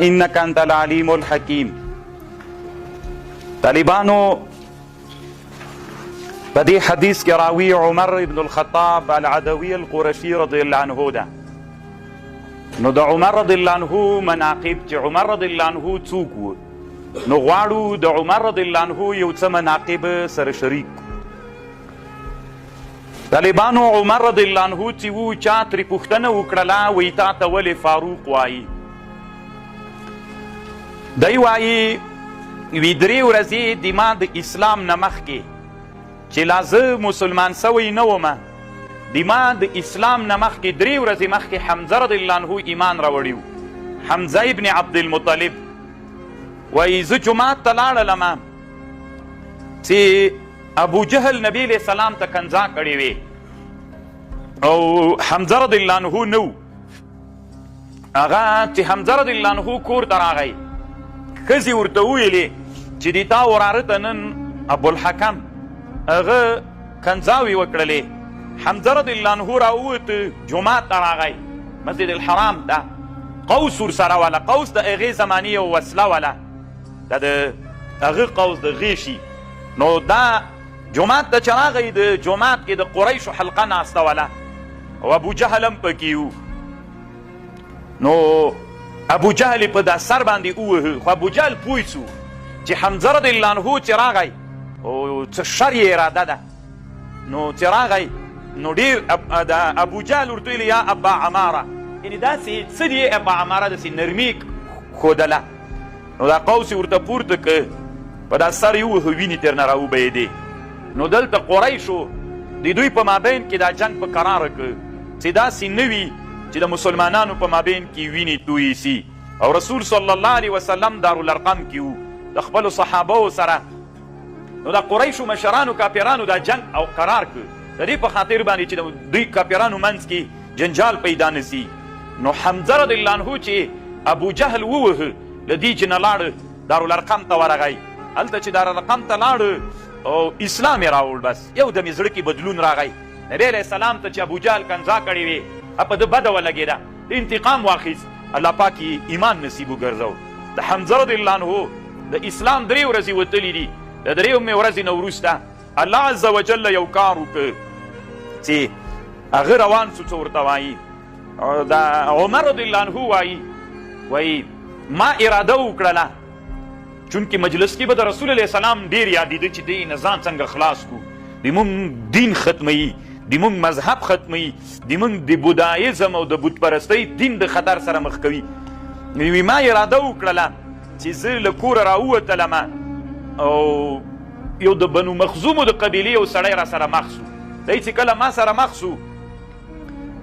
انک انت العلیم الحکیم. طالبانو په دې حدیث کې راوي عمر ابن الخطاب العدوي القرشي رضی الله عنه ده. نو د عمر رضی الله عنه مناقب چې عمر رضی الله عنه څوک و، نو غواړو د عمر رضی الله عنه یو څه مناقب سره شریک. طالبانو عمر رضی الله عنه چې و چا ترې پوښتنه وکړله وایي تا ته ولې فاروق وایي؟ دی وایي وی 3 ورځې د ما د اسلام نه مخکې چې لا زه مسلمان سوی نه ومه، د ما د اسلام نه مخکې 3 ورځې مخکې حمزه رضی الله عنه ایمان راوړي و. حمزه ابن عبدالمطلب وایي زه جومات ته لاړلمه چې ابو جهل نبی علیه السلام ته کنځا کړې وې او حمزه رضی الله عنه نه و. هغه چې حمزه رضی الله عنه کور ته راغی، ښځې ورته وویلې چې د تا وراره ته نن ابوالحکم هغه کنځاوې وکړلې. حمزه رضی الله عنه راووت جومات ته راغی مسجد الحرام ته، قوس ورسره وله، قوس د هغې زمانې یو وسله وله، دا د هغه قوس د غیشي. نو دا جومات ته چې راغی د جومات کې د قریشو حلقه ناسته وله او ابو جهل هم پکې و. نو ابو جهل په دا سر باندې ووهه، خو ابو جهل پوه سو چې حمزه رضی الله عنه چې راغی او څه شر یې اراده ده. نو چې راغی نو ډېر ابو جهل ورته ویلي یا ابا عماره، یعنې داسې څه دي ابا عماره، داسې نرمي ښودله. نو دا قوس یې ورته پورته که په دا سر یې ووهه، وینې ترنه راوبهېدې. نو دلته قریشو د دوی په مابین کې دا جنګ په قراره که چې داسې نه وي چې د مسلمانانو په مابین کې وینې تویې سي. او رسول صلی الله علیه وسلم دارالارقم کې و د خپلو صحابهو سره. نو د قریشو مشرانو کافرانو دا جنګ او قرار که د دې په خاطر باندې چې د دوی کافرانو منځ کې جنجال پیدا نه سي. نو حمزه رضی الله عنه چې ابو جهل ووهه له دې چې نه لاړه دارالارقم ته ورغی. هلته چې دارالارقم ته لاړه او اسلام یې راوړ، بس یو دم یې زړه کې بدلون راغی. نبی علیه السلام ته چې ابو جهل کنځا کړې وې په ده بده ولګېده، د انتقام واخیست، الله پاک یې ایمان نصیب وګرځو. د حمزه رضی الله عنه د اسلام 3 ورځې وتلي دي. د 3 ورځې نه وروسته الله عز وجل یو کار وکړ چې هغه روان سو. څه ورته وایي د عمر رضی الله عنه وایي ما اراده وکړله چونکې مجلس کې به د رسول علیه السلام ډېر یادېده چې دې نه ځان څنګه خلاص کړو، د مونږ دین ختموي، د مونږ مذهب ختموي، د مونږ د بودایزم او د بت پرستۍ دین د خطر سره مخ کوي. ما اراده وکړله چې زه له کوره راووتلمه او یو د بنو مخزومو د قبیلې یو سړی را سره مخ سو. دی چې کله ما سره مخ سو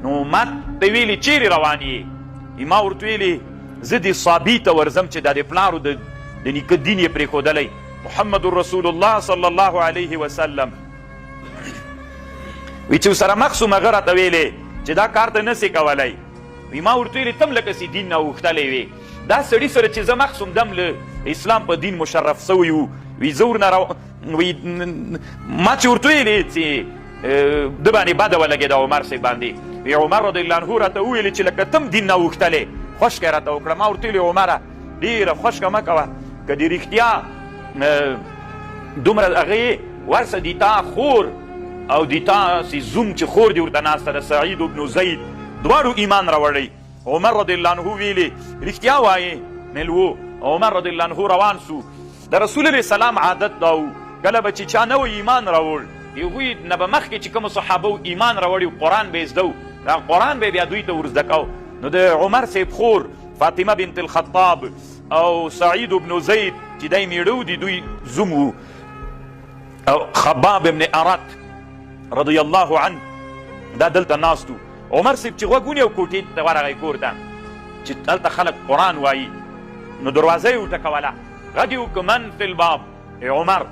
نو ما ته ویلي چیرې روان یې؟ ما ورته ویلي زه د صابي ته ورځم چې دا د پلارو د نیکه دین یې پرېښودلی، محمد رسول الله صلی الله علیه وسلم. وی چې سره مخ سوم هغه راته ویلې چې دا کار ته نسې کولی. وی ما ورته ویلې تم لکه چې دین نه اوښتلی وې، دا سړي سره چې زه مخ سوم دم له اسلام په دین مشرف سوی و. وی زه ورنه ما چې ورته ویلې چې ده باندې بده ولګېده عمر صاحب باندې. وی عمر رضی الله عنه راته وویلې چې لکه تم دین نه اوښتلی. خوشکه راته وکړه. ما ورته ویلې عمره ډېره خوشکه مه کوه، که د رښتیا دومره هغه ورسه د تا خور او د تاسې زوم چې خور دې ورته ناسته ده سعید بن زید دواړو ایمان راوړی. عمر رضی الله عنه ویلې رښتیا وایې ملو. عمر رضی الله عنه روان سو. د رسول علیه السلام عادت دا و کله به چې چا نوی ایمان راوړ هغوی نه به مخکې چې کومو صحابو ایمان راوړي قرآن به یې زده و، دا قرآن به یې بیا دوی ته ورزده کو. نو د عمر صاحب خور فاطمه بنت الخطاب او سعید بن زید چې دی میړه و د دوی زوم و، او خباب ابن ارت رضی الله عنه دا دلته ناست و. عمر صاحب چې غوږ ونیو کوټې ته ورغی کور ته چې هلته خلک قرآن وایي. نو دروازه یې وټکوله، غږ یې وکړه من فی الباب. عمر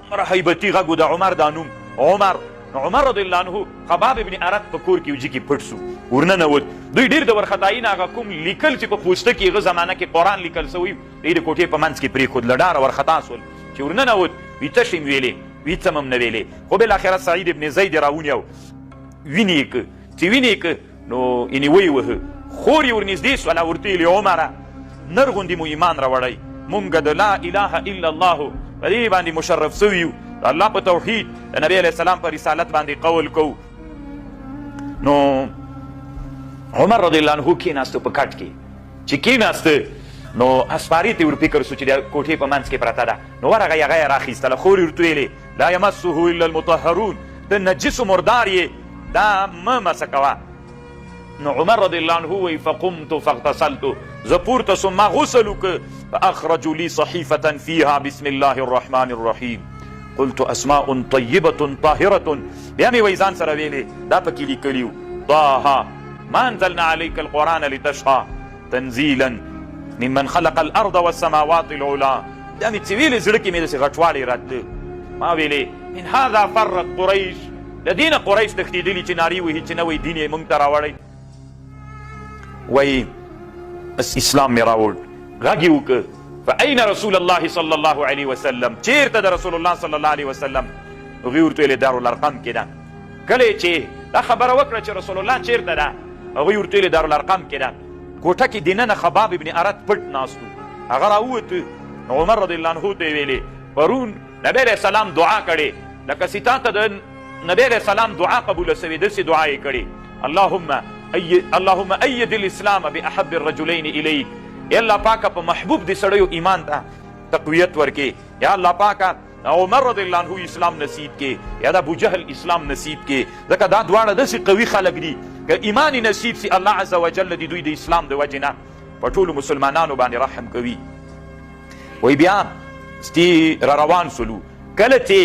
دومره هیبتي غږ و د عمر دا نوم عمر. نو عمر رضی الله عنه خباب ابن ارت په کور کې وجې کې پټ سو، ورننوت. دوی ډېر د ورخطایي نه هغه کوم لیکل چې په پوسته کې هغه زمانه کې قرآن لیکل سوی دوی د کوټې په منځ کې پرېښود، له ډاره ورخطا سول. چې ورننوت وي څه شی م ویلې، وي څه م نه ویلې. خو بالاخره سعید ابن زید یې راونیو، وینې یې که چې وینې یې که نو یعنې ویې وهه. خور یې ورنږدې سوله، ورته ویلې عمره نر غوندې مو ایمان راوړی، مونږ د لا اله الا الله په دې باندې مشرف سوي یو، د الله په توحید د نبی علیه السلام په رسالت باندې قول کوو. نو عمر رضی الله عنه کېناسته په کټ کې، چې کېناسته نو اسپارې ته ور فکر سو چې د کوټې په منځ کې پرته ده، نو ورغی هغه یې راخیستله، خور یې ورته ویلې لا یمسه الا المطهرون، د نجسو مردار یې دا مه مسه کوه. نو عمر رضی الله عنه وی فقمت فاغتسلت، زه پورته سوم ما غسل وکړ، فاخرجوا لي صحیفة فيها بسم الله الرحمن الرحیم، قلت اسماء طیبة طاهرة، بیا مې وی ځان سره ویلې دا پکې لیکلي وو طه ما انزلنا عليك القرآن لتشقى تنزيلا ممن خلق الارض والسماوات العلا. دا مې چې ویلې زړه کې مې داسې غټوالی راتله، ما ویلې من هذا فرت قریش، د دې نه قریش تښتېدلي چې نارې وهي چې نوی دین یې موږ ته راوړی. وی اسلام مې راوړ، غږ یې وکړه فأين رسول الله صلی الله علیه وسلم، چېرته د رسول الله صلی الله علیه وسلم؟ هغوی ورته ویلې دارالارقم کې ده. کله چې دا خبره وکړه چې رسول الله چېرته ده، هغوی ورته ویلې دارالارقم کې ده. کوټه کې دننه خباب ابن ارت پټ ناست و، هغه راووته. نو عمر رضی الله عنه ته یې ویلې پرون نبی علیه السلام دعا کړې لکه چې تا ته د نبی علیه السلام دعا قبوله سوې، داسې دعا یې کړې اللهم اید الاسلام باحب الرجلین الیک، یا الله پاکه په محبوب دي سړیو ایمان ته تقویت ورکې، یا الله پاکه عمر رضی الله عنه اسلام نصیب کې، یا د ابو جهل اسلام نصیب کې، ځکه دا دواړه داسې قوي خلک دي که ایمان نصیب سي الله عز وجل د دوی د اسلام د وجې نه په ټولو مسلمانانو باندې رحم کوي. وی بیا ستی را روان سلو، کله چې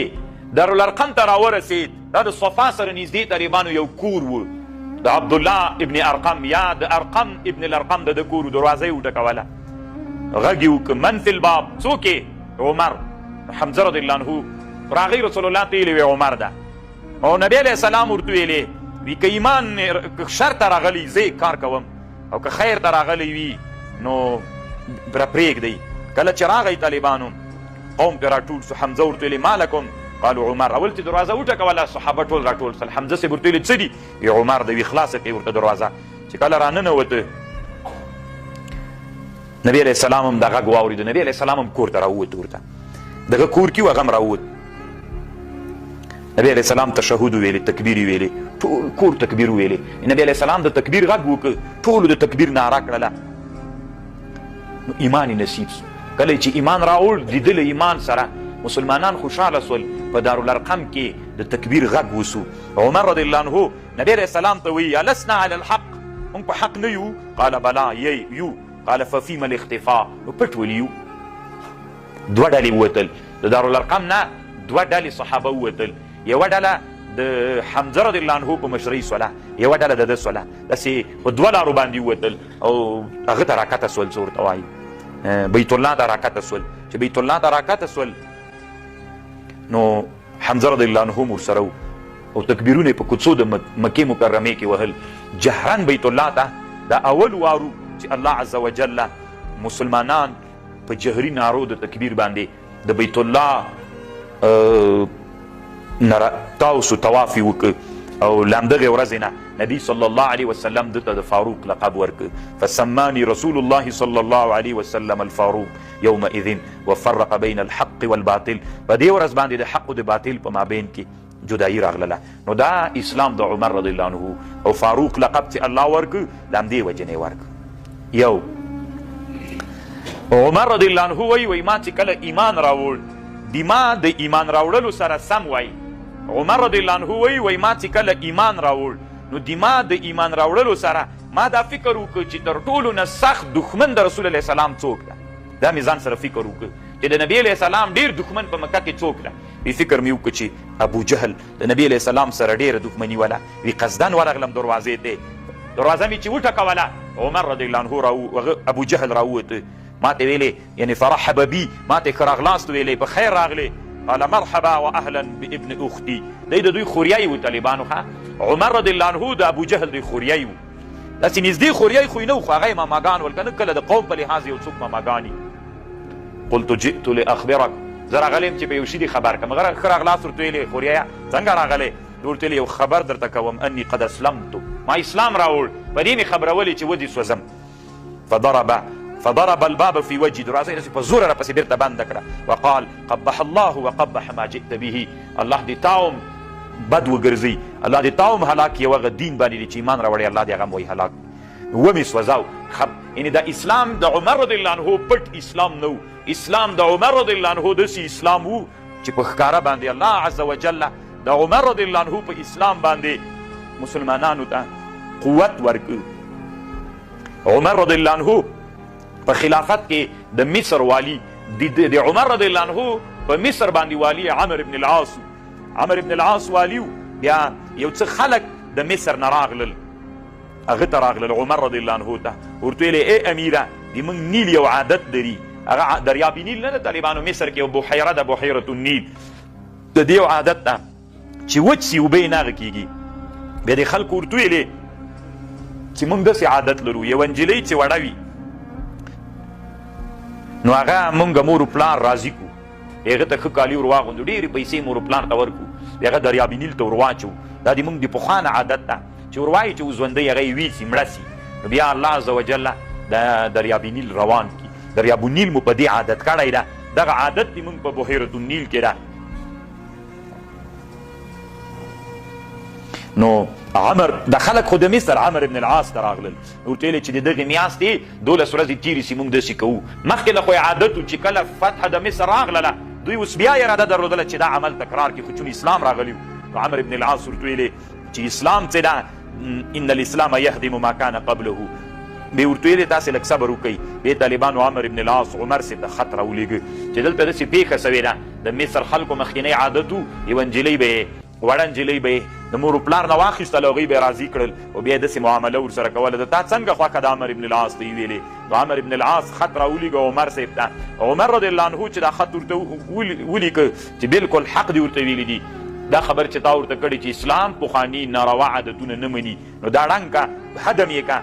دارالارقم ته راورسېد، دا د صفا سره نږدې تقریبا یو کور و د عبدالله ابن ارقم یا د ارقم ابن الارقم د کور دروازه یې وټکوله، غږ یې وکړه من فی الباب، څوک یې؟ عمر. حمزه رضی الله عنه راغی رسول الله ته ویلې عمر ده، او نبی علیه السلام ورته ویلې وی که ایمان که شر ته راغلی زه کار کوم، او که خیر ته راغلی وي نو پرېږدئ. کله چې راغی طالبانو قوم پرې راټول سو، حمزه ورته ویلې ما لکم؟ قالو عمر. اول چې دروازه وټکوله صحابه ټول راټول سل، حمزه صاحب ورته ویلې څه دي؟ عمر د وی خلاصه کړي ورته دروازه. چې کله راننوته نبی علیه السلام هم دا غږ واورېد، نبی علیه السلام هم کور ته راووت، ورته دغه کور کې و هغه هم راووت. نبی علیه السلام تشهد ویلې، تکبیر ویلې، ټول کور تکبیر ویلې. نبی علیه السلام د تکبیر غږ وکړ، ټولو د تکبیر ناره کړله، نو ایمان یې نصیب سو. کله چې ایمان راوړ لیدل ایمان سره مسلمانان خوشحاله سول، په دارالارقم کې د تکبیر غږ وسو. عمر رضی الله عنه نبی علیه السلام ته وی السنا علی الحق، موږ په حق نه یو؟ قال بلا یو. قال ففیما الاختفاء، نو پټ ولي یو. دوه ډلې ووتل د دارالارقم نه، دوه ډلې صحابه ووتل، یوه ډله د حمزه رضی الله عنه په مشرۍ سوله، یوه ډله د ده سوله، داسې په دوه لارو باندې ووتل او هغه ته راکته سول، څه ورته وایي بیت الله ته راکته سول. چې بیت الله ته راکته سول نو حمزه رضی الله عنه ورسره و، او تکبیرونه په کوڅو د مکې مکرمې کې وهل جهرن بیت الله ته. دا اول وارو چې الله عز وجل مسلمانان په جهري نارو د تکبیر باندې د بیت الله تاوسو طواف یې وکړ، او لامدغې ورځې نه نبي صلی الله علیه وسلم دته د فاروق لقب ورکړ، فسماني رسول الله صلی الله علیه وسلم الفاروق یومئذ وفرق بین الحق والباطل. په دې ورځ باندې د حق او د باطل په مابین کې جدایي راغله. نو دا اسلام د عمر رضی الله عنه او فاروق لقب چې الله ورکړ د همدې وجې نه ورکړ. یو عمر رضی الله عنه وی ما چې کله ایمان راوړ، دما د ایمان راوړلو سره سم وای. عمر رضی الله عنه وی ما چې کله ایمان راوړ، نو دما د ایمان راوړلو سره ما دا فکر وکړ چې تر ټولو نه سخت دښمن د رسول الله سلام څوک ده. دا مې ځان سره فکر وکړ چې د نبی علیه السلام ډېر دښمن په مکه کې څوک ده. وی فکر مې وکړ چې ابو جهل د نبی علیه السلام سره ډېره دښمني وله. وی قصدن ورغلم دروازې ته، دروازه مې چې وټکوله عمر رضی الله عنه ابو جهل راووته، ما ته ویلې یعنی فرحب بي، ما ته ښه راغلاست ویلې، په خیر راغلې. قال مرحبا واهلا بابن اختي، دی د دوی خوریای و طالبانو ښه. عمر رضی الله عنه د ابو جهل دوی خوریای و، داسې نږدې خوریای خو یې نه و، خو هغه یې ماماګان ول، که نه کله د قوم په لحاظ یو څوک ماماګان. قلت جئت لاخبرک، زه راغلی یم چې په یو شي دې خبر کړم. هغه ښه راغلاست ورته ویلې خوریایه څنګه راغلی؟ ورته ویلې یو خبر درته کوم اني قد اسلمت، ما اسلام راوړ، په دې مې خبرولې چې ودې سوځم. فضرب فضرب الباب في وجه دروازه داسې په زوره راپسې بېرته بنده کړه وقال قبح الله وقبح ما جئت به الله دې تاوم بد وګرځي الله دې تاوم هلاک یو هغه دین باندې چې ایمان راوړی الله دې هغه هم وایي هلاک ومې سوځاو یعنې دا اسلام د عمر رضی الله عنه پټ اسلام نه و اسلام د عمر رضی الله عنه داسې اسلام و چې په ښکاره باندې الله عز وجل د عمر رضی الله عنه په اسلام باندې مسلمانانو ته قوت ورکړ عمر رضی الله عنه په خلافت کې د مصر والی د عمر رضی الله عنه په مصر باندې والی عمر ابن العاص عمر ابن العاص والیو بیا یو څه خلک د مصر نه راغلل هغه ته راغلل عمر رضی الله عنه ته ورته ویلې ای امیره د موږ نیل یو عادت لري هغه دریاب نیل نه د طالبانو مصر کې یو بحیره ده بحیرة النیل د دې یو عادت ده چې وچ سي اوبه یې نه هغه کېږي بیا د خلکو ورته ویلې چې موږ داسې عادت لرو یو نجلۍ چې وړه وي نو هغه مونږ مور و پلار راضي کړو هغه ته ښه کالي ور واغوندو ډېرې پیسې مور و پلار ته ورکړو بیا هغه دریاب نیل ته ور واچو دا د مونږ د پخوانه عادت ده چې ور وایي چې ژوندی هغه یې ویسي مړه سي نو بیا الله عز وجل د دریاب نیل روان کړي دریاب نیل مو په دې عادت کړی ده دغه عادت دې مونږ په بحیرة النیل کې ده نو عمر د خلک خو د مصر عمر ابن العاص ته راغلل ورته ویلې چې د دغې میاشتې 12 ورځې تېرې سي موږ داسې کوو مخکې د خو یې عادت و چې کله فتحه د مصر راغلله دوی اوس بیا اراده درلودله چې دا عمل تکرار کړي خو چون اسلام راغلی و نو عمر ابن العاص ورته ویلې چې اسلام څه ده ان الاسلام یهدم ما کان قبله بیا ورته ویلې تاسې لږ صبر وکئ بیا طالبانو عمر ابن العاص عمر صاحب ته خط راولېږه چې دلته داسې پېښه سوې ده د مصر خلکو مخکینی عادت و یوه نجلۍ به یې وړه نجلۍ به یې د مور و پلار نه واخیستل هغوی به یې راضي کړل او بیا یې داسې معامله ورسره کوله د تا څنګه خوښه د عمر ابن العاص ته یې ویلې نو عمر ابن العاص خط راولېږه عمر صاحب ته عمر رضی الله عنه چې دا خط ورته ولیکه چې بلکل حق دې ورته ویلي دي دا خبر چې تا ورته کړې چې اسلام پخواني ناروا عادتونه نه مني نو دا ړنګ کا هدم یې کا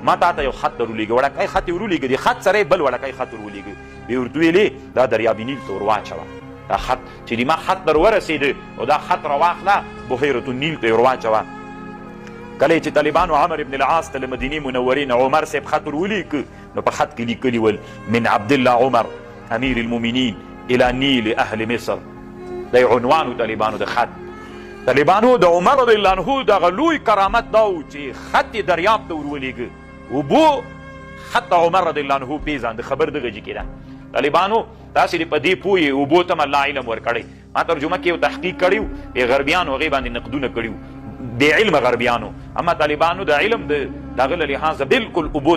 ما تا ته یو خط در ولېږه وړکی خط یې ور ولېږه د خط سره یې بل وړکی خط ور ولېږه بیا ورته ویلې دا دریاب نیل ته ور واچوه دا خط چې د ما خط در ورسېده او دا خط راواخله بحیرة النیل ته یې ور واچوه کله چې طالبانو عمر ابن العاص ته له مدینې منورې نه عمر صاحب خط ور ولیکه نو په خط کې لیکلي ول من عبدالله عمر امیر المؤمنین الى نیل اهل مصر دا عنوان طالبانو د خط طالبانو د عمر رضی الله عنه دغه لوی کرامت دا و چې خط یې دریاب ته ور ولیږه اوبو خط عمر رضی الله عنه پیژانده خبر دغه جې کې ده طالبانو تاسې دې په دې پوه یې اوبو ته م الله علم ورکړی ما ترجمه کې یو تحقیق کړی و یې غربیانو هغې باندې نقدونه کړي وو بې علمه غربیانو اما طالبانو د علم د هغه له لحاظه بالکل اوبو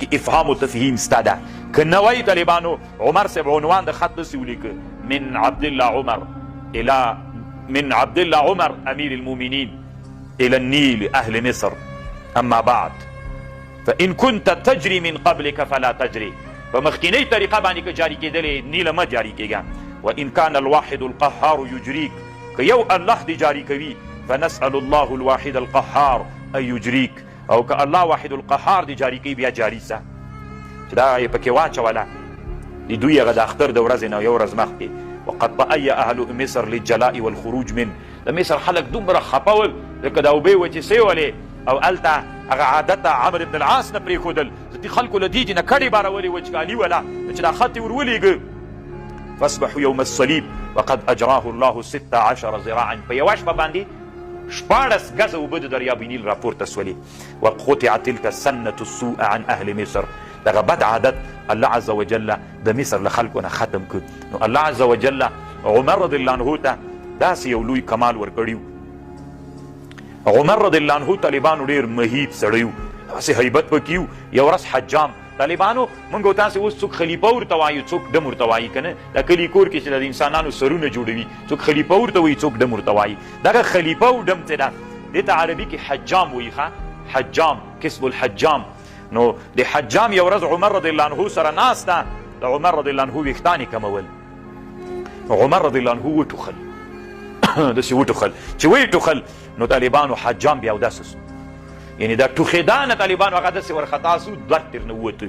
کې افهام و تفهیم ستا ده که نه وایي طالبانو عمر صاحب عنوان د خط داسې ولیکه من عبدالله عمر الى من عبدالله عمر امیر المؤمنین الى النيل اهل مصر اما بعد فان كنت تجري من قبلك فلا تجري په مخکینۍ طریقه باندې که جاري کېدلې نیله مه جاري کېږه وان كان الواحد القهار يجريك که یو الله دې جاري کوي فنسأل الله الواحد القهار ان يجريك او که الله واحد القهار دې جاري کوي بیا جاري سه چې دا یې پکې واچوله د دوی هغه د اختر د ورځې نه یو ورځ مخکې وقد تأي اهل مصر للجلاء والخروج من د مصر خلک دومره خفه ول لکه د اوبې وچې سویولې او هلته هغه عادت عمر بن العاص نه پرېښودل دې خلکو له دې نه کډې بارولې وچکالي وله چې دا خط یې ور ولیږه فاصبحوا يوم الصليب وقد اجراه الله 16 ذراعا په یوه شپه باندې 14 ګزه اوبه د دریاب نیل راپورته سولې وقطع تلك السنة السوء عن اهل مصر دغه بد عادت الله عز وجل د مصر له خلکو نه ختم کړ نو الله عز وجل عمر رضی الله عنه ته داسې یو لوی کمال ورکړی عمر رضی الله عنه طالبانو ډېر مهیب سړی و داسې هیبت پکې و یو ورځ حجام طالبانو موږ تاسې اوس څوک خلیفه ورته وایو څوک ډم ورته وایي که نه دا کلي کور کې چې د انسانانو سرونه جوړوي څوک خلیفه ورته وایي څوک ډم ورته وایي دغه خلیفه او ډم څه ده دې ته عربي کې حجام وایي ښه حجام کسب الحجام نو د حجام یو ورځ عمر رضی الله عنه سره ناسته د عمر رضی الله عنه ویښتان یې کمول عمر رضی الله عنه وټوخل داسې وټوخل چې ویې ټوخل نو طالبانو حجام بیا اوداسه سو یعنې دا ټوخېدانه طالبانو هغه داسې ورخطا سو دوه ترنه ووته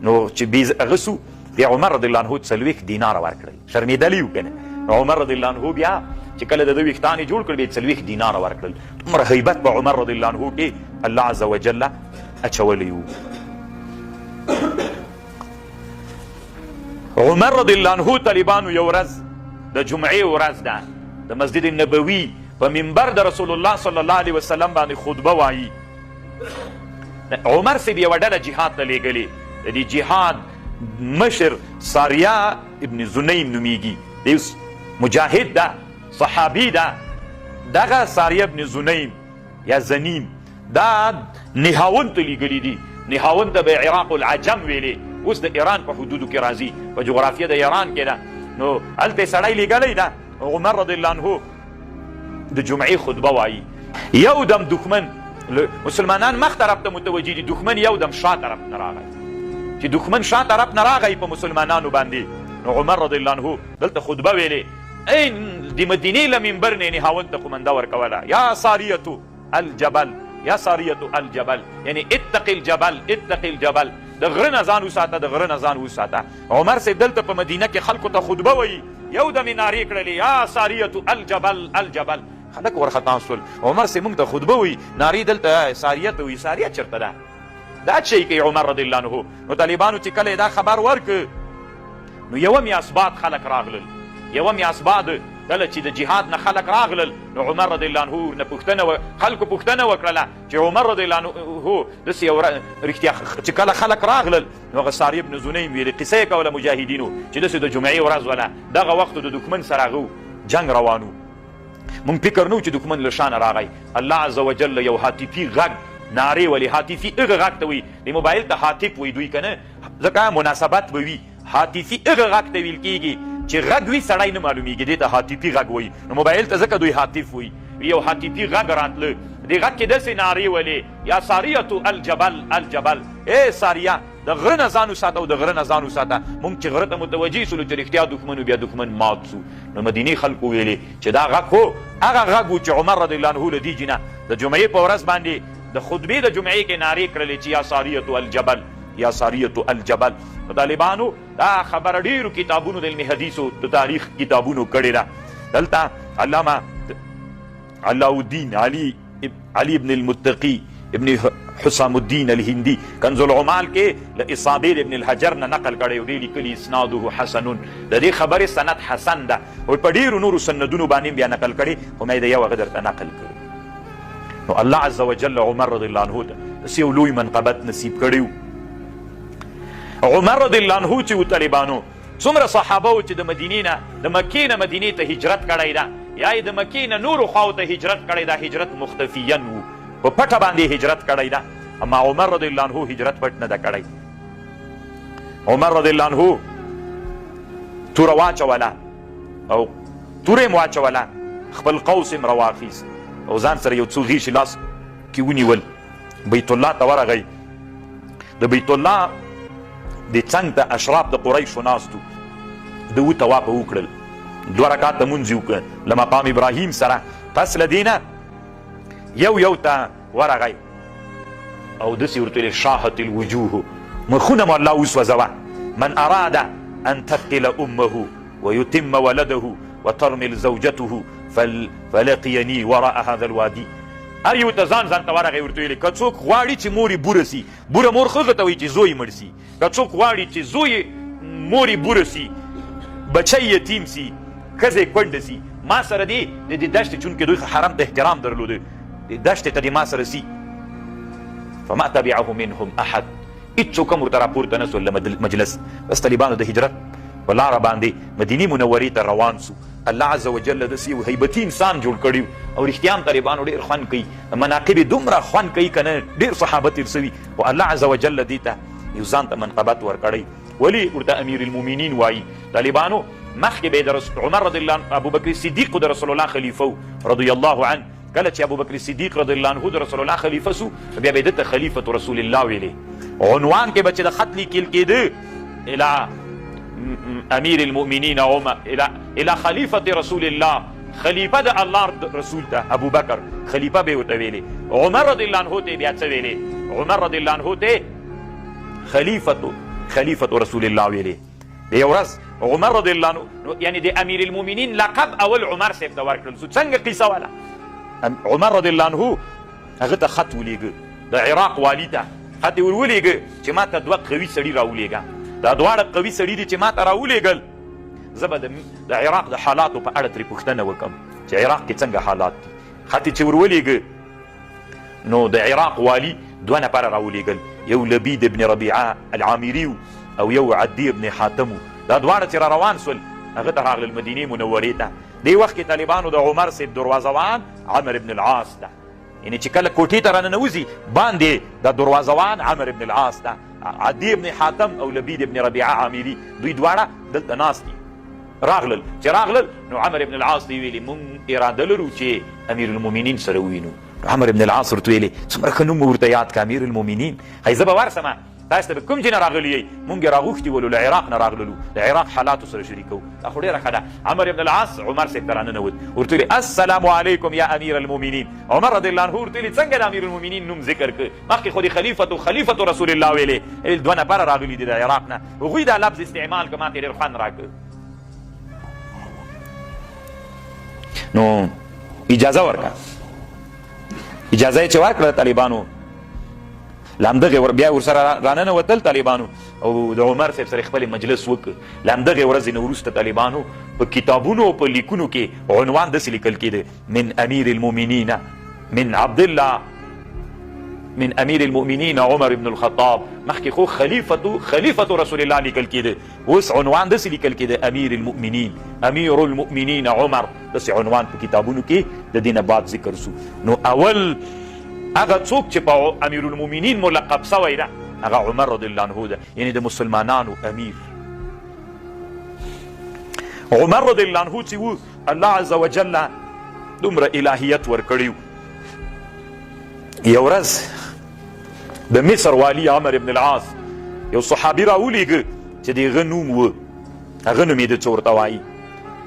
نو چې هغه سو بیا عمر رضی الله عنه 40 دیناره ورکړل شرمېدلی و که نه نو عمر رضی الله عنه بیا چې کله د ده ویښتان یې جوړ کړل بیا 40 دیناره ورکړل دومره هیبت په عمر رضی الله عنه کې الله عز وجل اچولی و عمر رضی الله عنه طالبانو یو ورځ د جمعې ورځ ده د مسجد نبوي په منبر د رسول الله صلی الله علیه وسلم باندې خطبه وایي. عمر صاحب یوه ډله جهاد ته لیږلې. د دې جهاد مشر ساریه ابن زنیم نومیږي، دی مجاهد ده، صحابي ده. دغه ساریه ابن زنیم یا زنیم دا نهاون ته لیږلي دي. نهاون ته به عراق العجم ویلې، اوس د ایران په حدودو کې راځي، په جغرافیه د ایران کې ده. نو هلته یې سړی لیږلی ده. عمر رضی الله عنه د جمعې خطبه وایي. یو دم دښمن مسلمانان مخ طرف ته متوجه دي، دښمن یو دم شا طرف نه راغی. چې دښمن شا طرف نه راغی په مسلمانانو باندې، نو عمر رضی الله عنه دلته خطبه ویلې. ای د مدینې له منبر نه نهاون ته قومنده ورکوله، یا ساریة الجبل، یا ساریة الجبل، یعنی اتق الجبل، اتق الجبل، د غره نه ځان وساته، د غره نه ځان وساته. عمر صاحب دلته په مدینه کې خلکو ته خطبه وایي، یو دم یې نارې کړلې، یا ساریة الجبل الجبل. خلک ورخطا شول. عمر صاحب موږ ته خطبه وایي، نارې دلته ساریه ته وایي. ساریه چېرته ده؟ دا شی کوي عمر رضی الله عنه. نو طالبانو چې کله دا خبر ورکړ، نو یوه میاشت بعد خلک راغلل. یوه میاشت بعد کله چې د جهاد نه خلک راغلل، نو عمر رضی الله عنه نه خلکو پوښتنه وکړله چې عمر رضی الله عنه داسې یو رښتیا چې کله خلک راغلل، نو هغه ساری بن زنیم ویلې، قصه یې کوله مجاهدینو چې داسې د جمعې ورځ وله دغه وخت د دښمن سره هغه جنګ روانو. مونږ فکر نه و چې دښمن له شانه راغی. الله عز وجل یو هاتفي غږ نارې ولې. هاتفي هغه غږ ته وایي، د موبایل ته هاتف وایي دوی که نه، ځکه مناسبت به وي. هاتفي هغه غږ ته ویل کېږي چې غږ وي سړی نه معلومیږي، دې ته هاتفي غږ وایي. نو موبایل ته ځکه دوی هاتف وایي. یو هاتفي غږ راتله، دې غږ کې داسې نارې ولې، یا ساریة الجبل الجبل، ای ساریه د غره نه ځان وساته او د غره نه ځان وساته. مونږ چې غره ته متوجه سولو چې رښتیا دښمن بیا دښمن مات سو. نو مدینې خلکو ویلې چې دا غږ خو هغه غږ و چې عمر رضی الله عنه له دې جنه د جمعې په ورځ باندې د خطبې د جمعې کې نارې کړلې چې یا ساریة الجبل، یا ساریة الجبل. طالبانو دا خبره ډېرو کتابونو د علم حدیثو د تاریخ کتابونو کړې ده. دلته علامه علاء الدین علي ابن المتقي ابن حسام الدین الهندي کنز العمال کې له اصابې ابن الحجر نه نقل کړی او دی لیکلي اسناده حسنون. د دې خبرې سند حسن ده او په ډېرو نورو سندونو باندې بیا نقل کړي، خو مې د یو هغه درته نقل کړی. نو الله عز وجل عمر رضی الله عنه ته داسې یو لوی منقبت نصیب کړی و. عمر رضی الله عنه چې و طالبانو څومره صحابه و چې د مدینې نه د مکې نه مدینې ته هجرت کړی ده، یا یې د مکې نه نورو خواو ته هجرت کړی ده. هجرت مختفیاً و، په پټه باندې هجرت کړی ده. اما عمر رضی الله عنه هجرت پټ نه ده کړی. عمر رضی الله عنه توره واچوله او توره یې واچوله، خپل قوس یې راواخیست او ځان سره یو څو غیشې لاس کې ونیول. بیت الله ته ورغی. د بیت الله د څنګ ته اشراف د قریشو ناستو، د و طواف وکړل، 2 رکعاته لمونځ یې وکړه له مقام ابراهیم سره. پس له دې نه یو ته ورغی او داسې ورته ویل شاهت الوجوه، مخونه مو الله وسوځوه. من اراد ان تقتل امه ويتم ولده وترمل زوجته فلقيني وراء هذا الوادي. هر یو ته ځان ته ورغی، ورته ویلې که څوک غواړي چې مور یې بوره سي، بوره مور ښځه ته وایي چې زوی مړ سي، که څوک غواړي چې زوی مور یې بوره سي، بچی یتیم سي، ښځه یې کونډه سي، ما سره دې د دې دشتې چونکې دوی حرم ته احترام درلوده، د دشتې ته دې ما سره سي. فما تبعه منهم احد، هېڅوک هم ورته راپورته نه سول له مجلس. بس طالبانو د هجرت په لاره باندې مدینې منورې ته روان سو. الله عز وجل داسې یو هیبتي انسان جوړ کړي او رښتیا هم طالبانو ډېر خوند کوي، مناقب یې دومره خوند کوي که نه، ډېر صحابه تېر سوي. خو الله عز وجل دې ته یو ځان ته منقبت ورکړی. ولې ورته امیر المؤمنین وایي. طالبانو مخکې به د عمر رضی الله عنه ابو بکر صدیق د رسول الله خلیفه رضی الله عنه. کله چې ابو بکر صدیق رضی الله عنه د رسول الله خلیفه سو، بیا به یې دته خلیفة رسول الله ویلې. عنوان کې به چې د خط لیکل کېده الی امیر المؤمنین عمر، الی خلیفة رسول الله، خلیفه د الله رسول ته ابو بکر خلیفه به ورته ویلې. عمر رضی الله عنه ته بیا څه ویلې؟ عمر رضی الله عنه ته خلیفة رسول الله ویلې. د یو ورځ عمر رضی الله عنه یعنی د امیر المؤمنین لقب اول عمر صاحب ته ورکړل سو. څنګه قصه واله؟ عمر رضی الله عنه هغه ته خط ولیږه د عراق والي ته خط یې ورولېږه چې ما ته 2 قوي سړي راولېږه. دا 2 قوي سړي دي چې ما ته راولېږل، زه به د عراق د حالاتو په اړه ترې پوښتنه وکړم چې عراق کې څنګه حالات دي. خط یې چې ورولېږه نو د عراق والي 2 نفره راولېږل، یو لبید ابن ربیعه العامري او یو عدي ابن حاتم. دا دواړه چې را روان سول هغه ته راغلل مدینې منورې ته. دې وخت کې طالبانو د عمر صاحب دروازوان عمر ابن العاص ده، یعنې چې کله کوټې ته راننوځي باندې د دروازوان عمر ابن العاص ده، عدي ابن حاتم او لبید ابن ربیعه عامري دوی دواړه دلته ناست دي. راغلل چې راغلل نو عمر ابن العاص دی ویلي مونږ اراده لرو چې امیر المؤمنین سره ووینو. عمر ابن العاص ورته ویلي څومره ښه نوم ورته یاد که امیر المؤمنین. هی زه به ورسمه، تاسو ته به کوم ځای نه راغلي یئ؟ مونږ یې راغوښتي ولو، له عراق نه راغللو، د عراق حالاتو سره شریکوو. دا خو ډېره ښه ده. عمر ابن العاص عمر صاحب ته راننوت، ورته ویلي السلام علیکم یا امیر المؤمنین. عمر رضی الله عنه ورته ویلي څنګه د امیر المؤمنین نوم ذکر که؟ مخکې خو د خلیفة رسول الله ویلې. 2 نفره راغلي دي د عراق نه، هغوی دا لفظ استعمال که ما ته ډېر خوند راکړ. نو اجازه ورکړه، اجازه یې چې ورکړه طالبانو، لامدغې بیا ورسره راننوتل طالبانو او د عمر صاحب سره خپل مجلس وکړ. لامدغې ورځې نه وروسته طالبانو په کتابونو او په لیکونو کې عنوان داسې لیکل کېده من امیر المؤمنین من عبدالله من امیر المؤمنین عمر بن الخطاب. مخکې خو خلیفة رسول الله لیکل کېده، اوس عنوان داسې لیکل کېده امیر المؤمنین امیر المؤمنین عمر. داسې عنوان په کتابونو کې د دې نه بعد ذکر سو. نو اول هغه څوک چې په امیر المؤمنین ملقب سوی ده هغه عمر رضی الله عنه ده، یعنی د مسلمانانو امیر. عمر رضی الله عنه چې و الله عز وجل دومره الهیت ورکړی. یو ورځ د مصر والی عمر ابن العاص یو صحابي راولېږه چې د هغه نوم و، هغه نومېده څه ورته وایي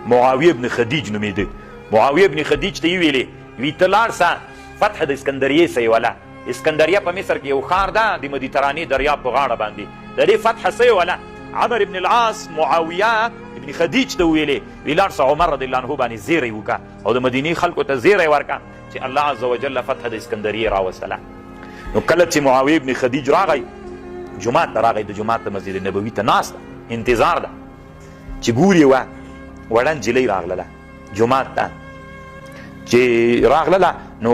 معاویه ابن خدیج نومېده. معاویه ابن خدیج ته یې ویلې وی ته لاړ سه فتح د اسکندریې سه یې وله. اسکندریه په مصر کې یو ښار ده د مدیترانې دریاب په غاړه باندې، د دې فتح سه یې وله. عمر ابن العاص معاویه ابن خدیج ته ویلې وی لاړ سه عمر رضی الله عنه باندې زیری وکړه او د مدینې خلکو ته زیری ورکړه چې الله عز وجل فتح د اسکندریې راوستله. نو کله چې معاویه ابن خدیج راغی جومات ته راغی، د جومات د مسجد نبوي ته ناست انتظار ده چې ګوري وه وړه نجلۍ راغلله جومات ته. چې راغلله نو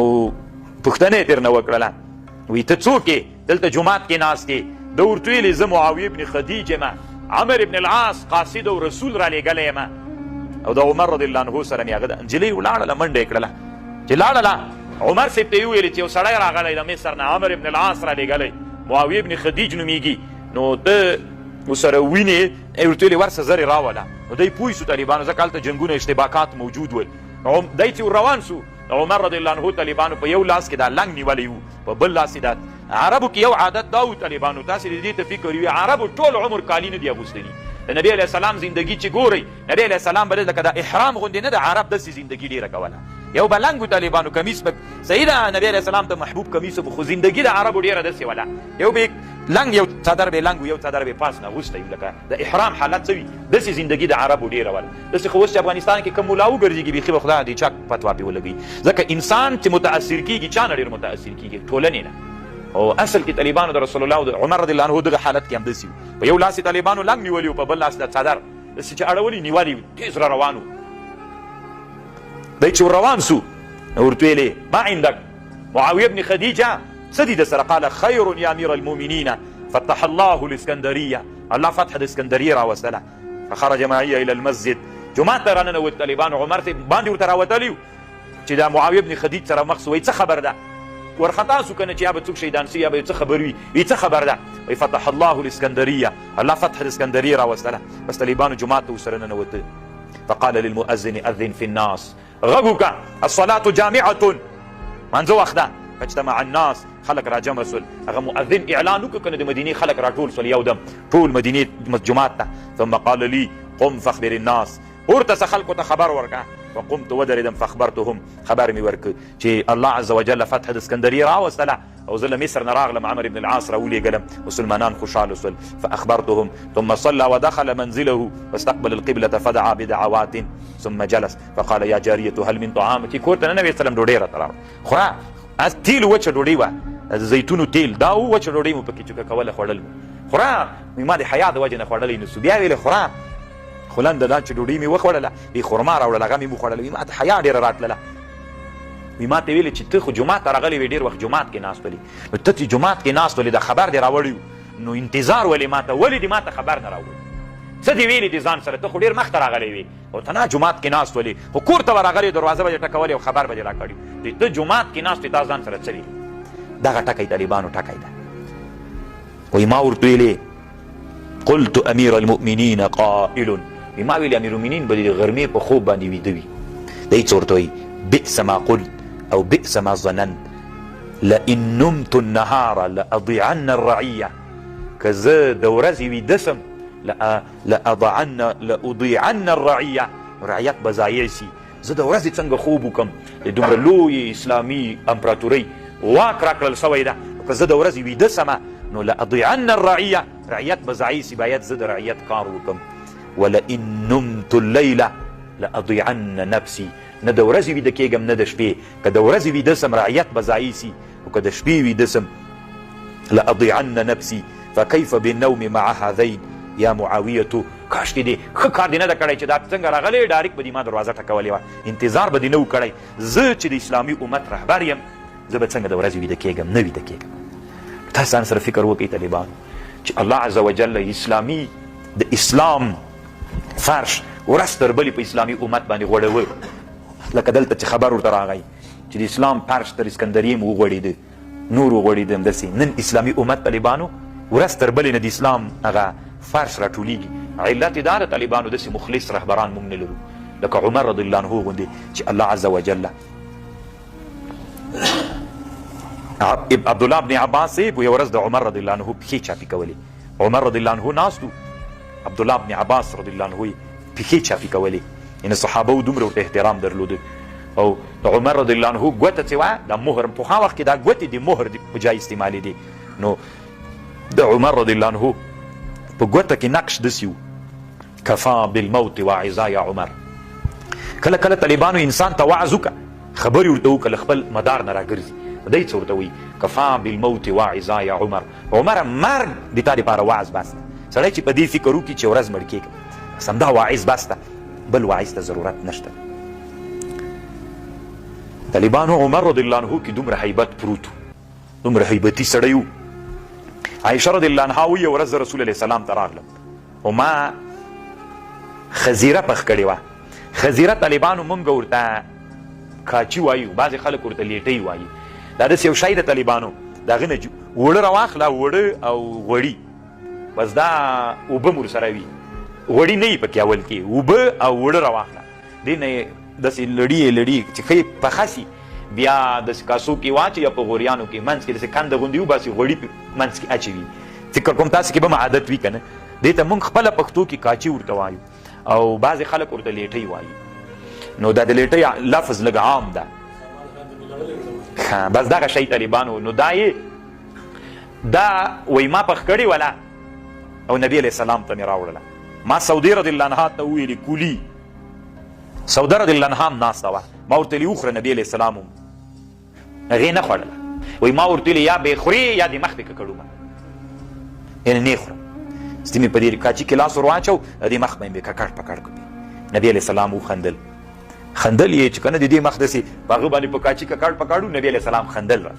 پوښتنه یې ترنه وکړله وی ته څوک یې دلته جومات کې ناست یې؟ ده ورته ویلې زه معاویه ابن خدیج یم، عمر ابن العاص قاصد او رسول را لېږلی یم. او د عمر رضی الله عنه سره مې هغه نجلۍ ولاړله منډه یې کړله. چې لاړله عمر صاحب ته یې وویلې چې یو سړی راغلی د مصر نه عمر ابن العاص را لېږلی، معاویه ابن خدیج نومیږي، نو ته ورسره وینې؟ ورته ویلې ورسه زر یې راوله. نو دی پوه سو طالبانو، ځکه هلته جنګونه اشتباکات موجود ول. دی چې ور روان سو عمر رضی الله عنه طالبانو په یو لاس کې دا لنګ نیولی و، په بل لاس یې دا عربو کې یو عادت دا و طالبانو، تاسې د دې ته فکر وي عربو ټول عمر کالي نه دي اغوستلي. د نبي علیه السلام زندګي چې ګورئ، نبي علیه السلام به لکه د احرام غوندې نه د عرب داسې زندګي ډېره کوله. یو به لنګ و طالبانو کمیس به صحیح ده، نبي علیه السلام ته محبوب کمیس و، خو زندګي د عربو ډېره داسې وله. یو به لنګ یو څادر به لنګ و، یو څادر به پاس نه اغوستی و، لکه د احرام حالت څه وي داسې زندګي د عربو ډېره وله. داسې خو اوس چې افغانستان کې کوم ملا وګرځېږي بیخي به خدای دې چا فتوا پرې ولګوي، ځکه انسان چې متاثر کېږي چا نه ډېر متاثر کېږي؟ ټولنې نه. او اصل کې طالبانو د رسول الله او د عمر رضی الله عنه دغه حالت کې هم داسې و، په یو لاس یې طالبانو لنګ نیولي و، په بل لاس د څادر داسې چې اړولي نیولي و، تیز را روان و. دی چې ور روان سو ورته ویلې ما عندک معاویه ابن خدیجه څه دي د سره؟ قال خیر یا امیر المؤمنین فتح الله الاسکندریه، الله فتح د اسکندریې راوستله. فخرج معي الى المسجد، جومات ته راننوت طالبانو. عمر باندې ورته راوتلي چې دا معاویه ابن خدیج سره مخ سو، وایي څه خبر ده؟ ورخطا سو کنه چې یا به څوک شهیدان سي یا به څه خبر وي، وایي څه خبر ده؟ وایي فتح الله الاسکندریه، الله فتح د اسکندریې راوستله. بس طالبانو جومات ته ورسره ننوته. فقال للمؤذن اذن في الناس، غږ وکړه الصلاة جامعة، منځه وخت ده. فاجتمع الناس، خلق را جمع سول. هغه مؤذن اعلان وکړ کنه د مدینې خلق راټول سول یو دم، ټول مدینې جومات ته. ثم قال لي قم فاخبر الناس، ورته خلکو ته خبر ورکړه. فقمت ودرېدم فاخبرتهم، خبر مې ورکړ چې الله عز وجل فتح د اسکندریې راوستله او زه له مصر نه راغلم، عمر بن العاص راولېږلم، مسلمانان خوشحاله سول. فاخبرتهم ثم صلى ودخل منزله واستقبل القبلة فدعا بدعوات ثم جلس فقال يا جارية هل من طعام. چې کور ته ننوتلم ډوډۍ راته راوړه، خوره تیلو وچه ډوډۍ وه، زیتونو تیل دا وچه ډوډۍ مو پکې چوکه کوله خوړل مو خوره ما د حیا د وجې نه خوړلی نسو بیا ویلې خوره خو لنډه دا چې ډوډۍ مې وخوړله وی خرما راوړله هغه مې وخوړله وي ما ته حیا ډېره راتلله وی ما ته ویلې چې ته خو جومات ته راغلی وې ډېر وخت جومات کې ناست ولې نو ته چې جومات کې ناست ولې دا خبر دې راوړی نو انتظار ولې ما ته ولې دې ما ته خبر نه راوړی څه دې ویلې دې ځان سره ته خو ډېر مخته راغلی وې او ته نه جومات کې ناست ولې خو کور ته به راغلی دروازه به دې ټکولې او خبر به دې راکړي ته جومات کې ناست وې تا ځان سره څه ویلې دغه ټکی طالبانو ټکی ده وی ما ورته ویلې قلت امیر المؤمنین قائل ما ویلې امیر المؤمنین به د غرمې په خوب باندې ویده وي دی څه ورته وایي بئس ما قلت او بئس ما ظننت لئن نمت النهار لأضيعن الرعية که زه د ورځې ویده سم لأضيعن الرعية رعیت به ضایع سي زه د ورځې څنګه خوب وکړم د دومره لویې اسلامي امپراتورۍ واک راکړل سوی ده که زه د ورځې ویده سمه نو لأضيعن الرعية رعیت به ضایع سي باید زه د رعیت کار وکړم ولئن نمت الليله لأضيعن نفسي نه د ورځې ویده کېږم نه د شپې که د ورځې ویده سم رعیت به ضایع سي او که د شپې ویده سم لأضيعن نفسي فكيف بالنوم مع هذين یا معاویتو کاشکې دې ښه کار دې نه ده کړی چې دا څنګه راغلی ډایرکټ به دې ما دروازه ټکولې وه انتظار به دې نه و کړی زه چې د اسلامي امت رهبر یم زه به څنګه د ورځې ویده کېږم نه ویده کېږم تاسو ځان سره فکر وکړئ طالبانو چې الله عز وجل اسلامي د اسلام فرش ورځ تر بلې په اسلامي امت باندې غوړوه لکه دلته چې خبر ورته راغی چې د اسلام فرش تر اسکندریې مو وغوړېده نور وغوړېده همداسې نن اسلامي امت طالبانو ورځ تر بلې نه د اسلام هغه فرش راټولیږي علت یې دا د طالبانو داسې مخلص رهبران موږ نه لرو لکه عمر رضی الله عنه غوندې چې الله عز وجل عبدالله بن عباس صاحب یو ورځ د عمر رضی الله عنه پښې چاپې کولې عمر رضی الله عنه ناست و عبدالله بن عباس رضی الله عنه یې پښې چاپې کولې یعنې صحابه دومره ورته احترام درلوده او د عمر رضی الله عنه ګوته چې وه دا مهر پخوا وخت کې دا ګوتې د مهر په جای استعمالېدې نو د عمر رضی الله عنه په ګوته کې نقش داسې و کفا بالموت واعظا یا عمر کله کله طالبانو انسان ته وعظ وکړه خبرې ورته وکړه له خپل مدار نه راګرځي دی څه ورته وایي کفا بالموت واعظا یا عمر عمره مرګ د تا دپاره وعظ بس ده سړی چې په دې فکر وکړي چې ورځ مړ کېږم بس همدا واعظ بس ده بل واعظ ته ضرورت نشته طالبانو عمر رضی الله عنه کې دومره هیبت پروت و دومره هیبتي سړی و عایشه رضی الله عنها وایي یو ورځ رسول علیه السلام ته راغلم او ما خزیره پخ کړې وه خزیره طالبانو مونږ ورته کاچي وایو بعضې خلک ورته لیټۍ وایي دا داسې یو شی د طالبانو د هغې نه اوړه راواخله اوړه او غوړي بس دا اوبه مو ورسره وي غوړي نه وي پکې اول کې اوبه او اوړه راواخله دې نه یې داسې لړي لړي چې ښه پخه سي بیا داسې کاسو کې واچي یا په غوریانو کې منځ کې داسې کنده غوندې وباسي غوړي منځ کې اچوي فکر کوم تاسو کې به عادت وي که نه دې ته مونږ خپله پښتو کې کاچي ورته وایو او بعضې خلک ورته لیټۍ وایي نو دا د لیټۍ لفظ لږ عام ده بس دغه شی طالبانو نو دا یې دا وایي ما پخ کړې وله او نبي علیه السلام ته مې راوړله ما سعودي رضی الله عنها ته وویلې کولي سوده رضی الله عنها هم ناسته وه ما ورته ویلې وخوره نبي علیه السلام هم هغې نه خوړله وایي ما ورته ویلې یا به یې خورې یا دې مخ پې ککړومه یعنې نه یې خورم ستې مې په دې کاچي کې لاس ور واچو د دې مخ به مې ککړ پکړ کړو نبي علیه السلام وخندل خندل یې چې که نه د دې مخ داسې په هغه باندې په کاچي ککړ پکړو نبي علیه السلام خندل را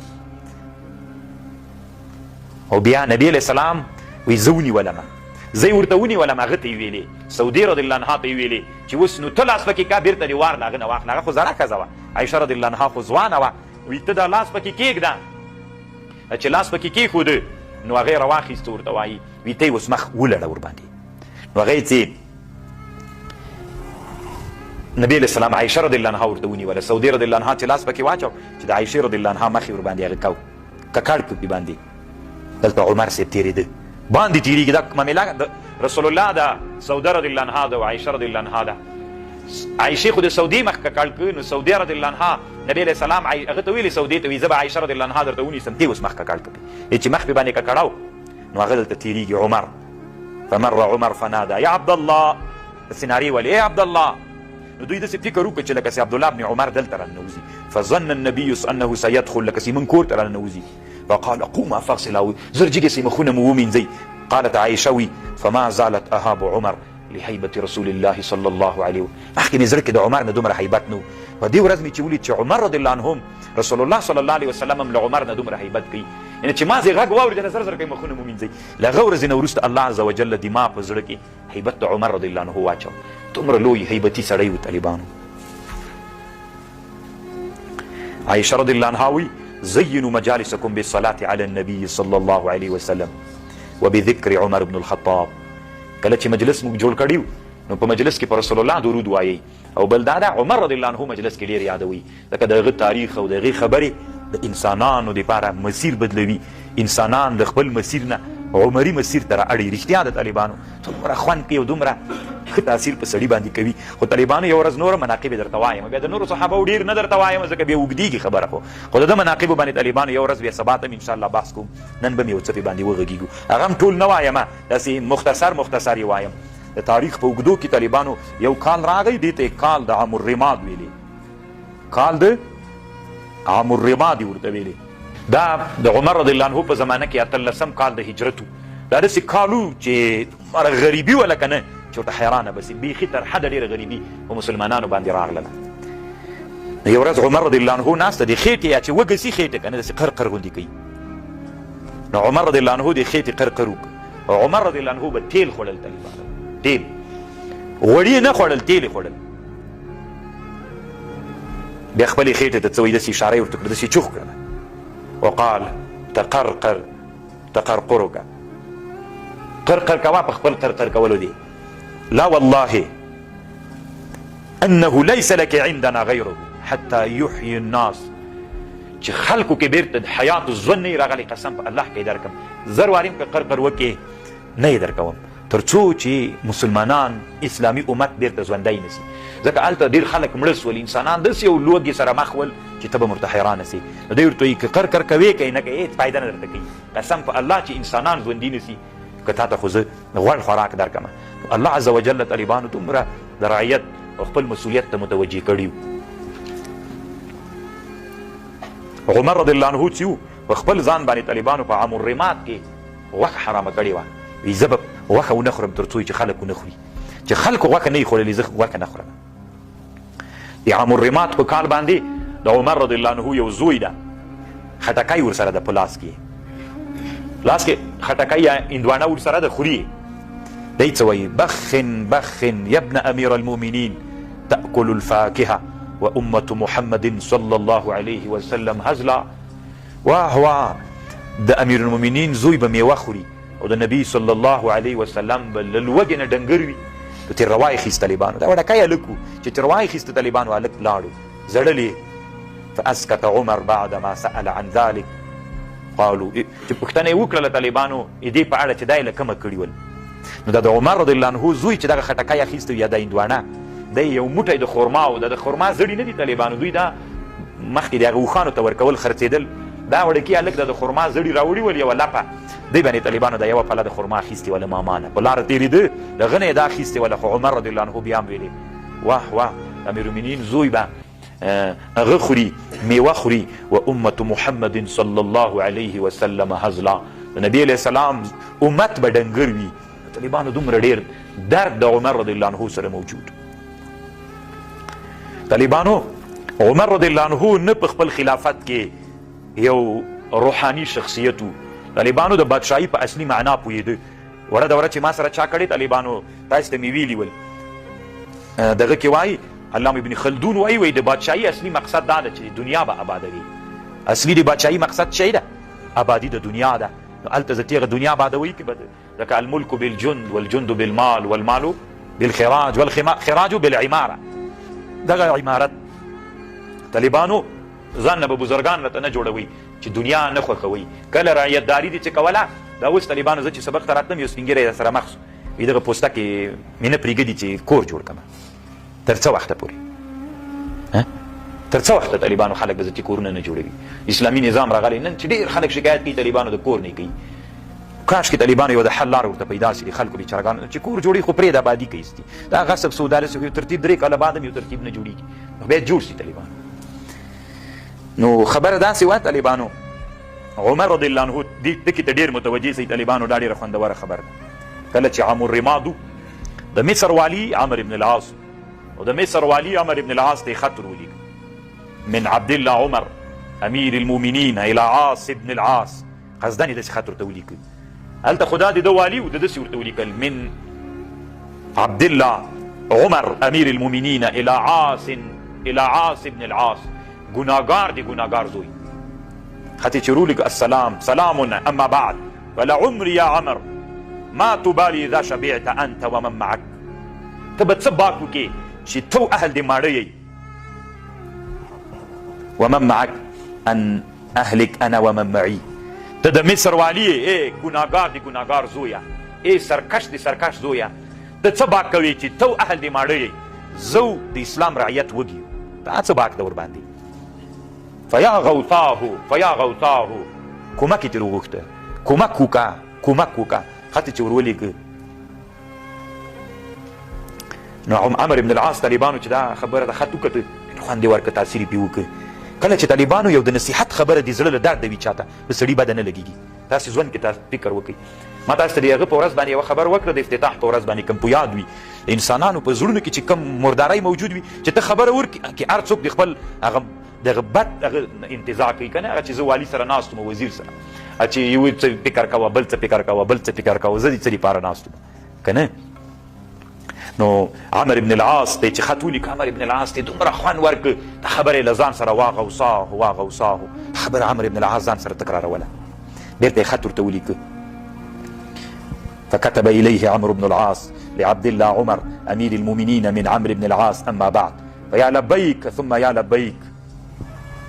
او بیا نبي علیه السلام وایي زه ونیولمه زه یې ورته ونیولم هغه ته یې ویلې سعودي رضی الله عنها ته یې ویلې چې اوس نو ته لاس پکې کا بېرته دې وار له هغه نه واخله هغه خو زړه ښځه وه عایشه رضی الله عنها خو ځوانه وه وایي ته دا لاس پکې کېږده چې لاس پکې کېښوده نو هغې راواخیسته ورته وایي وایي ته یې اوس مخ ولړه ورباندې نو هغه یې چې نبي علیه السلام عایشه رضی الله عنها ورته ونیوله سعودي رضی الله عنها چې لاس پکې واچو چې د عایشې رضی الله عنها مخ یې ورباندې هغه کو ککړ کړو باندې دلته عمر صاحب تېرېده باندې تېرېږي دا معامله د رسول الله ده سعوده رضی الله عنها ده او عایشه رضی الله عنها ده عایشې خو د سعودي مخ ککړ کړ نو سعودي رضی الله عنها نبي علیه السلام هغه ته ویلې سعودي ته وایي زه به عایشه رضی الله عنها درته ونیسم ته اوس مخ ککړ کړې چې مخ پې باندې ککړاو نو هغه دلته تېرېږي عمر فمر عمر فناده یا عبدالله داسې نارې ولې ای عبدالله نو دوی داسې فکر وکړه چې لکه عبدالله بن عمر دلته راننوځي فظن النبي انه سيدخل لکه موږ کور ته راننوځي فقال قوما فاغسلا زر جګې سي مخونه مو ومینځئ. قالت عائشه وی فما زالت اهاب عمر لهیبة رسول الله صلی الله علیه مخکې مې زړه کې د عمر نه دومره هیبت نه و. په دې ورځ مې چې ولید چې عمر رضی الله عنهم رسول الله صلی الله علیه وسلم هم له عمر نه دومره هیبت کوي، یعنې چې ما زې غږ واورېده زر زر کوي مخونه مو مینځئ. له هغه ورځې نه وروسته الله عز وجل د ما په زړه کې هیبت د عمر رضی الله عنه واچو. دومره لوی هیبتي سړی و طالبانو. عائشه رضی الله عنها وی زینوا مجالسکم بالصلاة علی النبي صلی الله علیه وسلم وبذکر عمر بن الخطاب. کله چې مجلس موږ جوړ کړی نو په مجلس کې پر رسول الله درود وایي، او بل دا عمر رضی الله عنه مجلس کې ډېر یادوي، ځکه د هغه تاریخ او د هغې خبرې د انسانانو دپاره مسیر بدلوي. انسانان د خپل مسیر نه عمري مسیر ته رااړي. رښتیا د طالبانو دومره خوند کوي او دومره ښه تاثیر په سړي باندې کوي. خو طالبانو یو ورځ نوره مناقب یې درته وایم، بیا د نورو صحابو ډېر نه درته وایم ځکه بیا اوږدېږي خبره. خو د ده مناقبو باندې طالبانو یو ورځ بیا سبا ته م انشاءالله بحث کوم. نن به مې یو څه پې باندې وغږېږو، هغه هم ټول نه وایم، داسې مختصر یې وایم. د تاریخ په اوږدو کې طالبانو یو کال راغی، دې ته کال د عام الرماد ویلې، کال د عام الرماد یې ورته ویلې. دا د عمر رضی الله عنه په زمانه کې 18 کال د هجرت و. دا داسې کال و چې غریبي وه لکه نه چې ورته حیرانه بسې بیخي تر حده ډېره غریبي په مسلمانانو باندې راغلله. یو ورځ عمر رضی الله عنه ناسته د خېټې یا چې وږه سي خېټه که نه داسې قرقر غوندې کوي. نو عمر رضی الله عنه د خېټې قرقر وکړه. عمر رضی الله عنه به تیل خوړل طالبانو، تیل غوړي نه خوړل، تیل یې خوړل. بیا خپلې خېټې ته څه وایي داسې اشاره یې ورته کړه، داسې چوخ کړله وقال تقرقر تقرقرك، قرقر کوه په خپل قرقر کولو دی. لا والله انه ليس لك عندنا غيره حتى يحيي الناس، چې خلکو کې بیرته حیات ژوند نه راغلی، قسم په الله کې درکم زر واریم که قرقر وکې نه یې درکوم تر څو چې مسلمانان اسلامي امت بیرته ژوندی نسي. ځکه هلته ډېر خلک مړه سول، انسانان داسې یو لوږې سره مخ ول چې ته به ورته حیرانه سي. نو دی ورته وایي که قرقر کوې که یې نه کوې هېڅ فایده نه درته کوي. قسم په الله چې انسانان ژوندي نسي که تا ته خو زه غوړ خوراک درکمه. الله عز وجل طالبانو دومره د رعیت او خپل مسؤلیت ته متوجه کړي وو. عمر رضی الله عنه چې و په خپل ځان باندې طالبانو په عام الرماد کې غوښه حرامه کړې وه. وایي زه به غوښه ونه خورم تر څو چې خلک ونه خوري، چې خلکو غوښه نه یې خوړلې زه غوښه نه خورم. د عام الرماد په کال باندې د عمر رضی الله عنه یو زوی ده، خټکی ورسره ده په لاس کې، لاس کې خټکی یا هندوانه ورسره ده خوري. دی څه وایي بخن بخن یا ابن امیر المؤمنین تأکل الفاکهه و امة محمد صلی الله علیه وسلم هزلا. واه واه د امیر المؤمنین زوی به میوه خوري او د نبی صلی الله علیه وسلم به له لوږې نه ډنګر وي. نو ترې روا یې خیست طالبانو، دا وړکی هلک و چې ترې روا یې خیسته طالبانو، هلک لاړو زړلې. فاسکت عمر بعد ما سأل عن ذلك قالو، چې پوښتنه یې وکړله طالبانو دې په اړه چې دا یې له کومه کړي ول. نو دا د عمر رضی الله عنه زوی چې دغه خټکی اخیسته یا د هندوانه، دی یو موټی د خرما و، د خرما زړي نه دي طالبانو، دوی دا مخکې د هغه اوښانو ته ورکول خرڅېدل. دا وړکي هلک د خرما زړي راوړي ول یوه لپه، دی باندې طالبانو د یوه پله د خرما اخیستې وله مامانه په لاره تېرېده، د هغه نه یې دا اخیستې وله. خو عمر رضی الله عنه بیا هم ویلې واه واه امیرالمؤمنین زوی به هغه خوري میوه خوري و امة محمد صلی الله علیه وسلم هزلا، د نبی علیه السلام امت به ډنګر وي. طالبانو دومره ډېر درد د عمر رضی الله عنه سره موجود. طالبانو عمر رضی الله عنه نه په خپل خلافت کې یو روحاني شخصیت و. طالبانو د بادشاهي په اصلي معنا پوهېده. وړه دوره چې ما سره چا کړې طالبانو تاسو ته مې ویلي ول، دغه کې وایي علامه ابن خلدون وایي د بادشاهي اصلي مقصد دا ده چې دنیا به آبادوي. اصلي د بادشاهي مقصد څه ده؟ آبادي د دنیا ده. نو هلته زه تېغه دنیا آبادوي که بده ځکه الملک بالجند والجند بالمال والمال بالخراج والخراج بالعماره. دغه عمارت طالبانو ځان نه به بزرګان راته نه جوړوي چې دنیا نه خوښوي. کله رعیتداري دي چې کوله، دا اوس طالبانو زه چې سبق ته راتلم یو سپین ږیری سره مخ شو، وایي دغه پوسته کې مې نه پرېږدي چې کور جوړ کړم. تر څه وخته پورې تر څه وخته طالبانو خلک د ذاتي کورونه نه جوړوي؟ اسلامي نظام راغلی نن چې ډېر خلک شکایت کوي طالبانو د کور نه کوي. کاش کې طالبانو یو د حل لاره ورته پیدا شي د خلکو بیچارګانو چې کور جوړي خو پرېږده آبادي کوي. دا غصب سودالس یو ترتیب 3 کاله بعد هم یو ترتیب نه جوړېږي، نو باید جوړ شي طالبانو. نو خبره داسې وه طالبانو عمر رضی الله عنه دې ټکي ته ډېر متوجه سي طالبانو دا ډېره خوندوره خبره ده. کله چې عام الرماد د مصر والی عمر بن العاص او د مصر والی عمر بن العاص ته خط ولیږه من عبد الله عمر امیر المؤمنین الى عاص بن العاص، قصداني داسې خط ورته ولیکه. هلته خو دا د ده والي و د داسې ورته ولیکل من عبد الله عمر امیر المؤمنین الى عاص بن العاص، ګناهګار دی ګناهګار زوی. خط یې چې ورولیکه السلام سلام اما بعد ولعمري يا عمر ما تبالي اذا شبعت انت ومن معك. ته به څه باک وکې چې تو اهل دې ماړه یې، ومن معك ان اهلك انا ومن معي. ته د مصر والی یې ګناهګار دی ګناهګار زویه، سرکش دی سرکش زویه. ته څه باک کوې چې تو اهل دې ماړه یې، زو د اسلام رعیت وږي. دا څه باک ده ورباندې؟ فیا غوثاه کومک یې ترې وغوښته، کومک وکړه. خط یې چې ورولېږه نو عمر بن العاص طالبانو چې دا خبره د خط وکړه خوند یې ورکړه، تاثیر یې پرې وکړه. کله چې طالبانو یو د نصیحت خبره د زړه له درده وي چاته، په سړي بده نه لګېږي. تاسې ژوند کې تاسو فکر وکړئ. ما تاسو ته د هغه په ورځ باندې یوه خبره وکړه، د افتتاح په ورځ باندې کوم په یاد وي د انسانانو په زړونو کې چې کوم مردارۍ موجود وي چې ته خبره وکړې هر څوک د خپل هغه دغه بد هغه انتظار کوي که نه. هغه چې زه والي سره ناست وم وزیر سره، چې یو څه فکر کوه بل څه فکر کوه بل څه فکر کوه، زه د څه دپاره ناست وم که نه. نو عمر بن العاص ته چې خط ولیکه، عمر بن العاص ته دومره خوند ورکړه د خبرې له ځان سره واغوصاه. خبره عمر بن العاص ځان سره تکراروله، بېرته یې خط ورته ولیکه. فكتب إليه عمرو بن العاص لعبد الله عمر أمير المؤمنين من عمرو بن العاص أما بعد فيا لبيك ثم يا لبيك.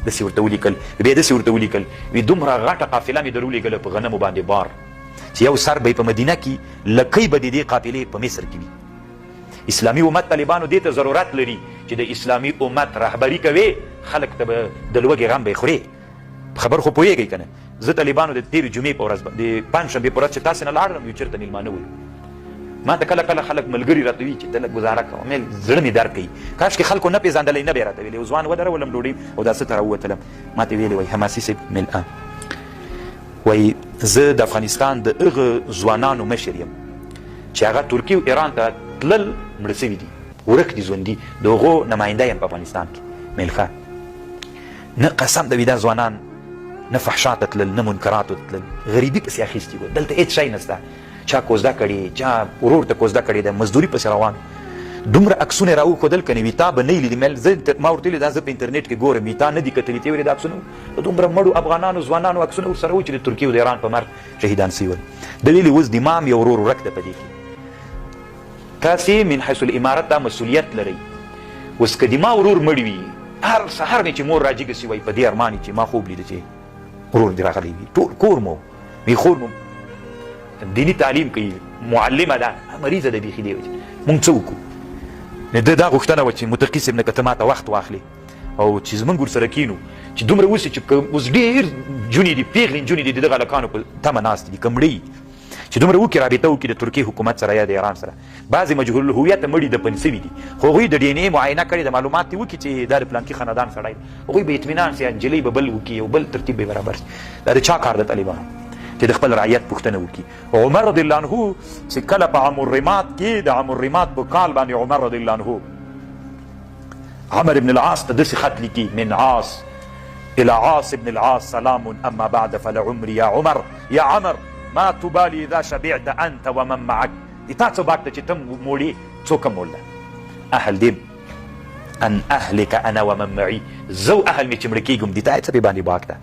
داسې ورته ولیکل، بیا داسې ورته ولیکل وي دومره غټه قافله مې در ولېږله په غنمو باندې بار، چې یو سر به یې په مدینه کې لکۍ به د دې قافلې په مصر کې وي. اسلامي امت طالبانو دې ته ضرورت لري چې د اسلامي امت رهبري کوي، خلک ته به د لوږې غم به یې خورې. خبر خو پوهېږئ که نه؟ زه طالبانو د تېرې جمعې په ورځ د پنجشنبې په ورځ چې تاسې نه لاړم یو چېرته مېلمانه ول، ما ته کله کله خلک ملګري راته وي چې ته لږ ګزاره کوه، مې زړه مې درد کوي. کاشکې خلکو نه پېژندلی نه به یې راته ویلې. ځوان ودرولم ډوډۍ او داسې ته راووتلم، ما ته ویلې وایي حماسي صاحب ملآن وایي زه د افغانستان د هغه ځوانانو مشر یم چې هغه ترکیې او ایران ته تلل مړه سوي دي، ورک دي ژوندي، د هغو نماینده یم په افغانستان کې. ملخه نه قسم د وي دا ځوانان نه فحشا ته تلل نه منکراتو ته تلل، غریبي پسې اخیستي وو. دلته هېڅ شی نشته، چا کوزده کړې چا ورور ته کوزده کړې ده، مزدوري پسې روان. دومره عکسونه یې راوښودل که نه وي تا به نه یې لیدي. زه ما ورته ویلې دا زه په انټرنېټ کې ګورم وي تا نه دي کتلي. ته ویلې دا عکسونه دومره مړو افغانانو ځوانانو عکسونه ورسره وو چې د ترکیې او د ایران په مرګ شهیدان سوي ول. ده ویلې اوس د امام یو ورور ورک ده په دې کې، تاسې من حیث الامارت دا مسؤلیت لرئ. اوس که د ما ورور مړ وي هر سهار مې چې مور راجېږه سي وایي په دې ارمان چې ما خوب لیده چې ورور دې راغلی وي، ټول کور مو خور مو دیني تعلیم کوي، معلمه ده، مریضه ده بیخي دی. مونږ څه وکړو؟ ده دا غوښتنه وه چې متقي صاحب نه که ته ما ته وخت واخلې او چې زمونږ ورسره کینو چې دومره اوسي چې اوس ډېر جونې دي پېغلې نجونې دي د دغه هلکانو په تمه ناستې دي که مړه چې دومره وکړي رابطه وکړي د ترکیې حکومت سره یا د ایران سره. بعضې مجهول الهویته مړي دفن سوي دي، خو هغوی د ډي ان اې معاینه کړې د معلومات یې وکړي چې دا د پلانکي خاندان سړی دی، هغوی به اطمینان سي نجلۍ به بل وکړي یو بل ترتیب به برابر شي. دا د چا کار د طالبانو چې د خپل رعیت پوښتنه وکړي. عمر رضی الله عنه چې کله په عام الرماد کې د عام الرماد په کال باندې عمر رضی الله عنه عمر بن العاص ته داسې خط لیکي من عاص الى عاص بن العاص سلام اما بعد فلعمري يا عمر يا عمر ما تبالي اذا شبعت انت ومن معك. د تا څه باک ته چې ته موړې څوک هم موړله. اهل دې ان اهلك انا ومن معي، زو اهل مې چې مړه کېږم د تا څه پې باندې باک ده.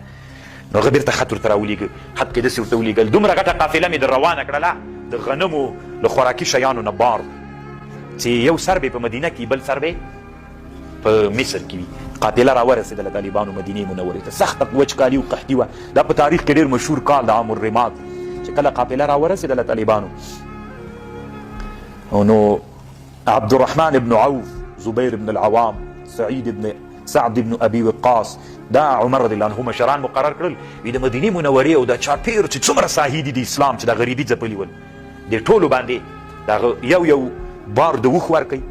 نو هغه بېرته خط ورته راولېږه، خط کې داسې ورته ولېږل دومره غټه قافله مې در روانه کړله د غنمو له خوراکي شیانو نه بار، چې یو سر به په مدینه کې بل سر به په مصر کې وي. قافله راورسېدله طالبانو مدینې منورې ته، سخته وچکالي او قحطي وه. دا په تاریخ کې ډېر مشهور کال د عام الرماد چې کله قافله راورسېدله طالبانو. نو عبدالرحمن بن عوف، زبیر بن العوام، سعد بن ابي وقاص، دا عمر رضی الله عنه مشران مقرر کړل وي د مدینې منورې او د چاپېر چې څومره ساحې دي د اسلام چې د غریبي ځپلي ول د ټولو باندې دغه یو بار د اوښ ورکوي،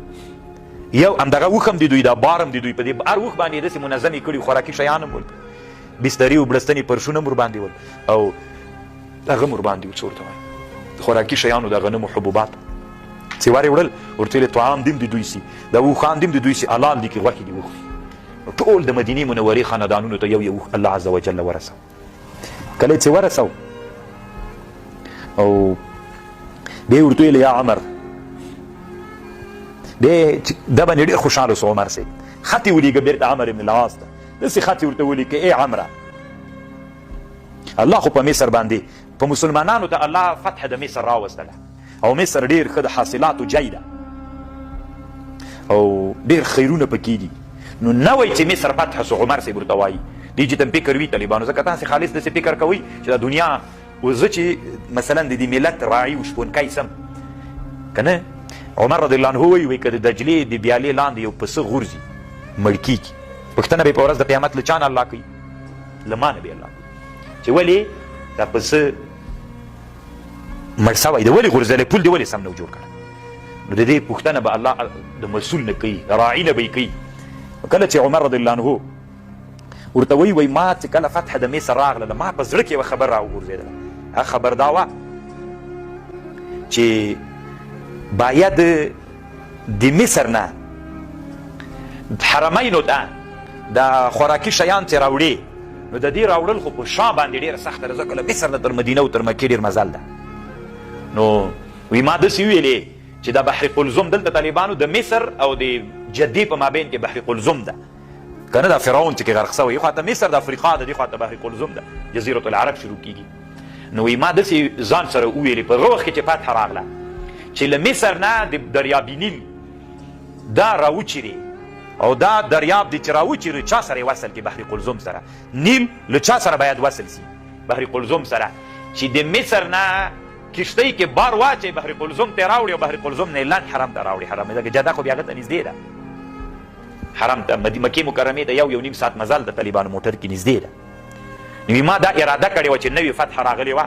یو همدغه اوښ هم د دوی دا بار هم د دوی په دې هر اوښ باندې یې داسې منظمې کړي خوراکي شیان هم ول بسترې و بړستنې پرشونه مور باندې ول او هغه مور باندې و څه ورته وایي خوراکي شیانو د غنمو حبوبات سیوار یې وړل ورته ویل طعام دیم د دوی سي د اوښان دیم د دوی سي حلال دي کې غوښې دي وخوري ټول د مدینې منورې خاندانونو ته یو یو الله عز وجل ورسو کله چې ورسو او بیا ورته ویل یا عمر بیا دا باندې ډېر خوشحاله سو عمر صاحب خط یې ولیږه بېرته عمر بن العاص ته داسې خط یې ورته ولیکه ای عمره الله خو په مصر باندې په مسلمانانو ته الله فتح د مصر راوستله او مصر ډېر ښه د حاصلاتو جای ده او ډېر خیرونه پکې دي نو نه وایي چې مصر فتح سو عمر صاحب ورته وایي دې چې تم فکر وي طالبانو ځکه تاسې خالص داسې فکر کوئ چې د دنیا زه چې مثلا د دې ملت راعي و شپونکی سم که نه عمر رضی الله عنه وایي که د دجلې د بیالې لاندې یو پسه غورځي مړ کېږي پوښتنه به یې په ورځ د قیامت له چا نه الله کوي له ما نه به الله کوي چې ولې دا پسه مړ سوی دی ولې غورځلی پول دی ولې سم نه جوړ کړی نو د دې پوښتنه به الله د مسؤل نه کوي راعي نه به یې کوي کله چې عمر رضی الله عنه ورته وایي ما چې کله فتح د مصر راغله ما په زړه کې یوه خبر راوغورځېدله هغه خبر دا وه چې باید د مصر نه حرمینو ته د خوراکي شیان چې راوړي نو د دې راوړل خو په شا باندې ډېره سخته ده ځکه له مصر نه تر مدینه او تر مکې ډېر مزل ده نو وی ما داسې وویلې چې دا بحر قلزم دلته طالبانو د مصر او د جدې په مابین کې بحر قلزم ده که نه دا فرعون چې کې غرق سوی یو خواته مصر د افریقا ده دې خواته بحر قلزم ده جزیرة العرب شروع کېږي نو وی ما داسې ځان سره وویلې په هغه وخت کې چې فتح راغله چې له مصر نه د دریاب نیل دا راوچیري او دا دریاب دی چې راوچیري چا سره وصل کې بحر قلزم سره نیل له چا سره باید وصل سي بحر قلزم سره چې د مصر نه کشتۍ کې بار واچوي بحر قلزم ته راوړي او بحر قلزم نه لنډ حرم ته راوړي حرم ځکه جده خو بیا هغه ته نږدې ده حرم ته مکې مکرمې ته یو نیم ساعت مزل د طالبانو موټر کې نږدې ده نو ما دا اراده کړې وه چې نوې فتح راغلې وه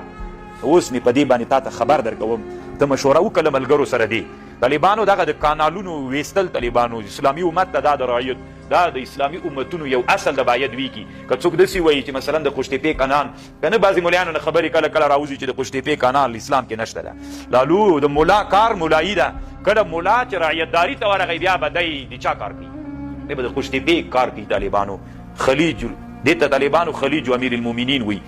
اوس مې په دې باندې تا ته خبر درکوم ته مشوره وکړه ملګرو سره دی طالبانو دغه د کانالونو ویستل طالبانو اسلامي امت ته دا د رعایت دا د اسلامي امتونو یو اصل د باید وي کی که څوک داسې وایي چې مثلا د قوشتېپې کانال که نه بعضې ملیانو نه خبرې کله کله راوځي چې د قوشتېپې کانال اسلام کې نشته ده لالو د ملا کار ملایي ده کله ملا چې رعیتداري ته ورغی بیا به دی د چا کار کوي دی به د قوشتېپې کار کوي طالبانو خلیج دې ته طالبانو خلیج امیر المؤمنین وي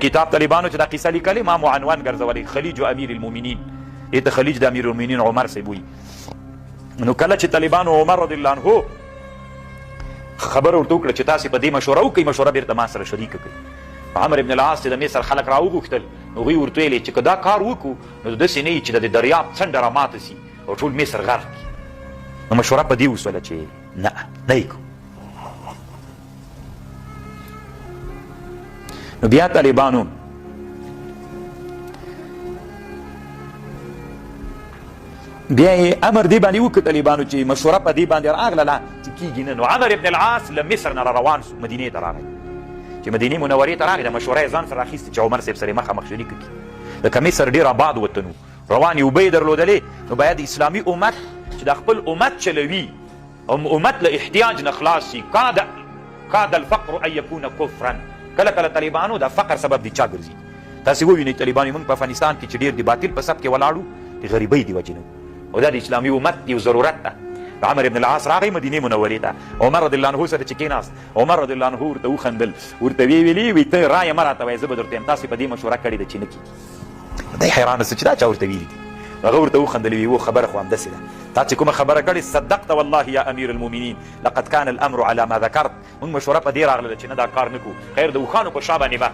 کتاب طالبانو چې دا قصه لیکلې ما معنون ګرځولی خلیج امیر المؤمنین دې ته خلیج د امیر المؤمنین عمر صاحب وي نو کله چې طالبانو عمر رضی الله عنه خبر ورته وکړه چې تاسې په دې مشوره وکړئ مشوره بیرته ما سره شریکه کړئ عمر ابن العاص چې د مصر خلک راوغوښتل نو هغوی ورته ویلې چې که دا کار وکړو نو داسې نه وي چې د دریاب څنډه راماته سي او ټول مصر غرق کړي نو مشوره په دې وسوله چې نه یې کوو نو بیا طالبانو بیا یې امر دې باندې وکړه طالبانو چې مشوره په دې باندې راغله چې کېږي نه نو عمر ابن العاص له مصر نه روان سو مدینې ته راغی چې مدینې منورې ته راغی د مشوره یې ځان سره اخیستې چې عمر صاحب سره یې مخامخ شریکه کړي لکه مصر ډېر آباد وطن و روانې اوبه یې درلودلې نو باید اسلامي امت چې د خپل امت چلوي امت له احتیاج نه خلاص شي کاد الفقر ان یکون کفرا کله کله طالبانو د فقر سبب د چا ګرځي تاسې ووینئ طالبانو موږ په افغانستان کې چې ډېر د باطل په سب کې ولاړو د غریبۍ د وجې نه او دا د اسلامي امت یو ضرورت ده عمر ابن العاص راغی مدینې منورې ته عمر رضی الله عنه سره چې کېناست عمر رضی الله عنه ورته وخندل ورته ویې ویلي وي ته رایه مه راته وایې زه به درته یم تاسې په دې مشوره کړې ده چې نه کېږي دی حیرانه سو چې دا چا ورته ویلي دي هغه ورته وخندل وی خبره خو همداسې ده تا چې کومه خبره کړې صدقت والله یا امیر المؤمنین لقد كان الامر على ما ذكرت موږ مشوره په دې راغله چې نه دا کار نه کوو خیر د اوښانو په شا باندې به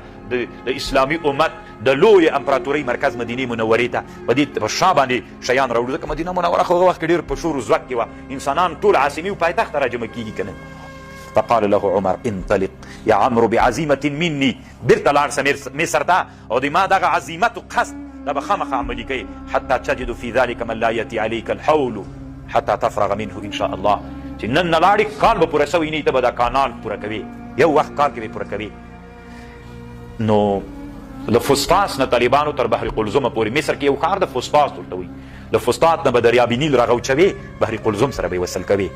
د اسلامي امت د لویې امپراتورۍ مرکز مدینې منورې ته په دې په شا باندې شیان راوړو ځکه مدینه منوره خو هغه وخت کې ډېر په شور و ځواک کې وه انسانان ټول عاصمي و پایتخت ته راجمع کېږي که نه فقال له عمر انطلق يا عمرو بعزيمة مني بیرته لاړ شه مصر ته او د ما دغه عزیمت و قصد دا به خامخا عملي کوي حتى تجد في ذلك من لا يأتي عليك الحول حتى تفرغ منه ان شاء الله چې نن نه لاړې کال به پوره سوی نه ته به دا کانال پوره کوې یو وخت کار کې به پوره کوې نو له فسطاس نه طالبانو تر بحر قلزم پورې مصر کې یو ښار د فسطاس ورته وایي له فسطاس نه به دریاب نیل راغوچوې بحر قلزم سره به یې وصل کوې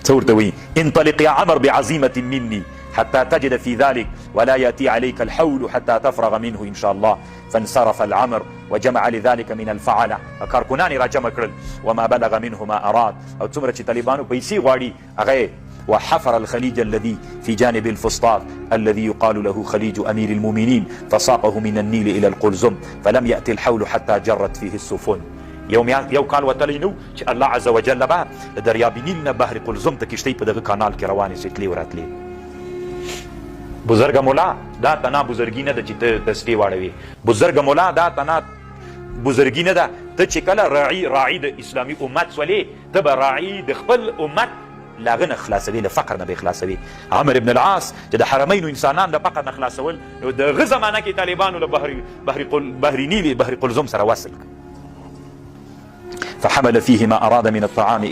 څه ورته وایي انطلق یا عمر بعزیمة مني حتى تجد في ذلك ولا يأتي عليك الحول حتى تفرغ منه إن شاء الله. فانصرف العمر وجمع لذلك من الفعل کارکنان را جمع کړل وما بلغ منه ما أراد او څومره چې طالبانو پیسې غواړي هغه. وحفر الخليج الذي في جانب الفسطاط الذي يقال له خليج أمير المؤمنين فساقه من النيل إلى القلزم فلم يأتي الحول حتى جرت فيه السفن. یو کال وتلی نو چې الله عز وجل به د دریاب نیل نه بحر قلزم ته کشتۍ په دغه کانال کې روانې سوې تلې ورتلې. بزرګه مولا دا تنا بزرګي نه ده چې ته تسبیح واړوې. بزرګه مولا دا تنا بزرګي نه ده ته چې کله راعي د اسلامي امت سولې ته به راعي د خپل امت لاغه نه خلاصوي، له فقر نه به خلاصوي. عمر بن العاص چې د حرمینو انسانان د فقر نه خلاصول نو دغه زمانه کې طالبانو له بحر نیل بحر قلزم سره وصل. فحمل فيه ما أراد من الطعام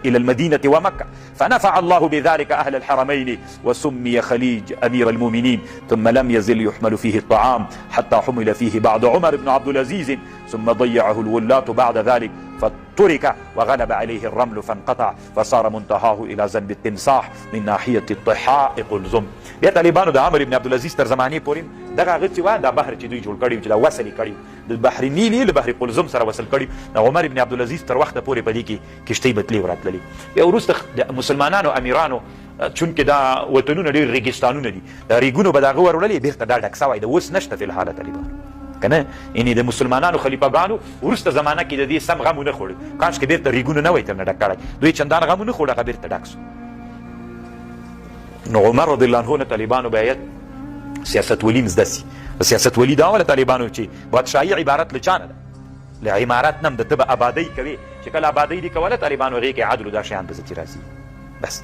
إلى المدينة ومكة فنفع الله بذلك أهل الحرمين وسمي خليج أمير المؤمنين. ثم لم يزل يحمل فيه الطعام حتى حمل فيه بعد عمر بن عبد العزيز ثم ضيعه الولاة بعد ذلك فترك وغلب عليه الرمل فانقطع فصار منتهاه إلى ذنب التمساح من ناحية الطحاء قلزم. بیا طالبانو د عمر بن عبد العزيز تر زمانې پورې دغه هغه چې وه دا بحر چې دوی جوړ کړی چې دا وصل یې کړي د بحر نیل یې له بحر قلزم سره وصل کړي. د عمر بن عبد العزيز تر وخته پورې په دې کې کشتۍ به تلې ورتللې. بیا وروسته د مسلمانانو امیرانو چونکې دا وطنونه ډېر ریګستانونه دي دا ریګونو به د هغه ور وړلې بېرته دا ډک سوی د اوس نشته فی الحاله طالبانو که نه. یعنې د مسلمانانو خلیفګانو وروسته زمانه کې د دې سم غم ونه خوړ کاش کې بېرته ریګونه نه وی ترنه ډک کړی دوی چندان غم ونه خوړ هغه بېرته ډک سو. نو عمر رضی الله عنه نه طالبانو باید سیاست ولي مزده سي. سیاست ولي دا وله طالبانو چې بادشاهي عبارت له چا نه ده له عمارت نه هم د ته به ابادۍ کوې چې کله ابادۍ دې کوله طالبانو هغې کې عدل و دا شیان به ځکې راځي بس.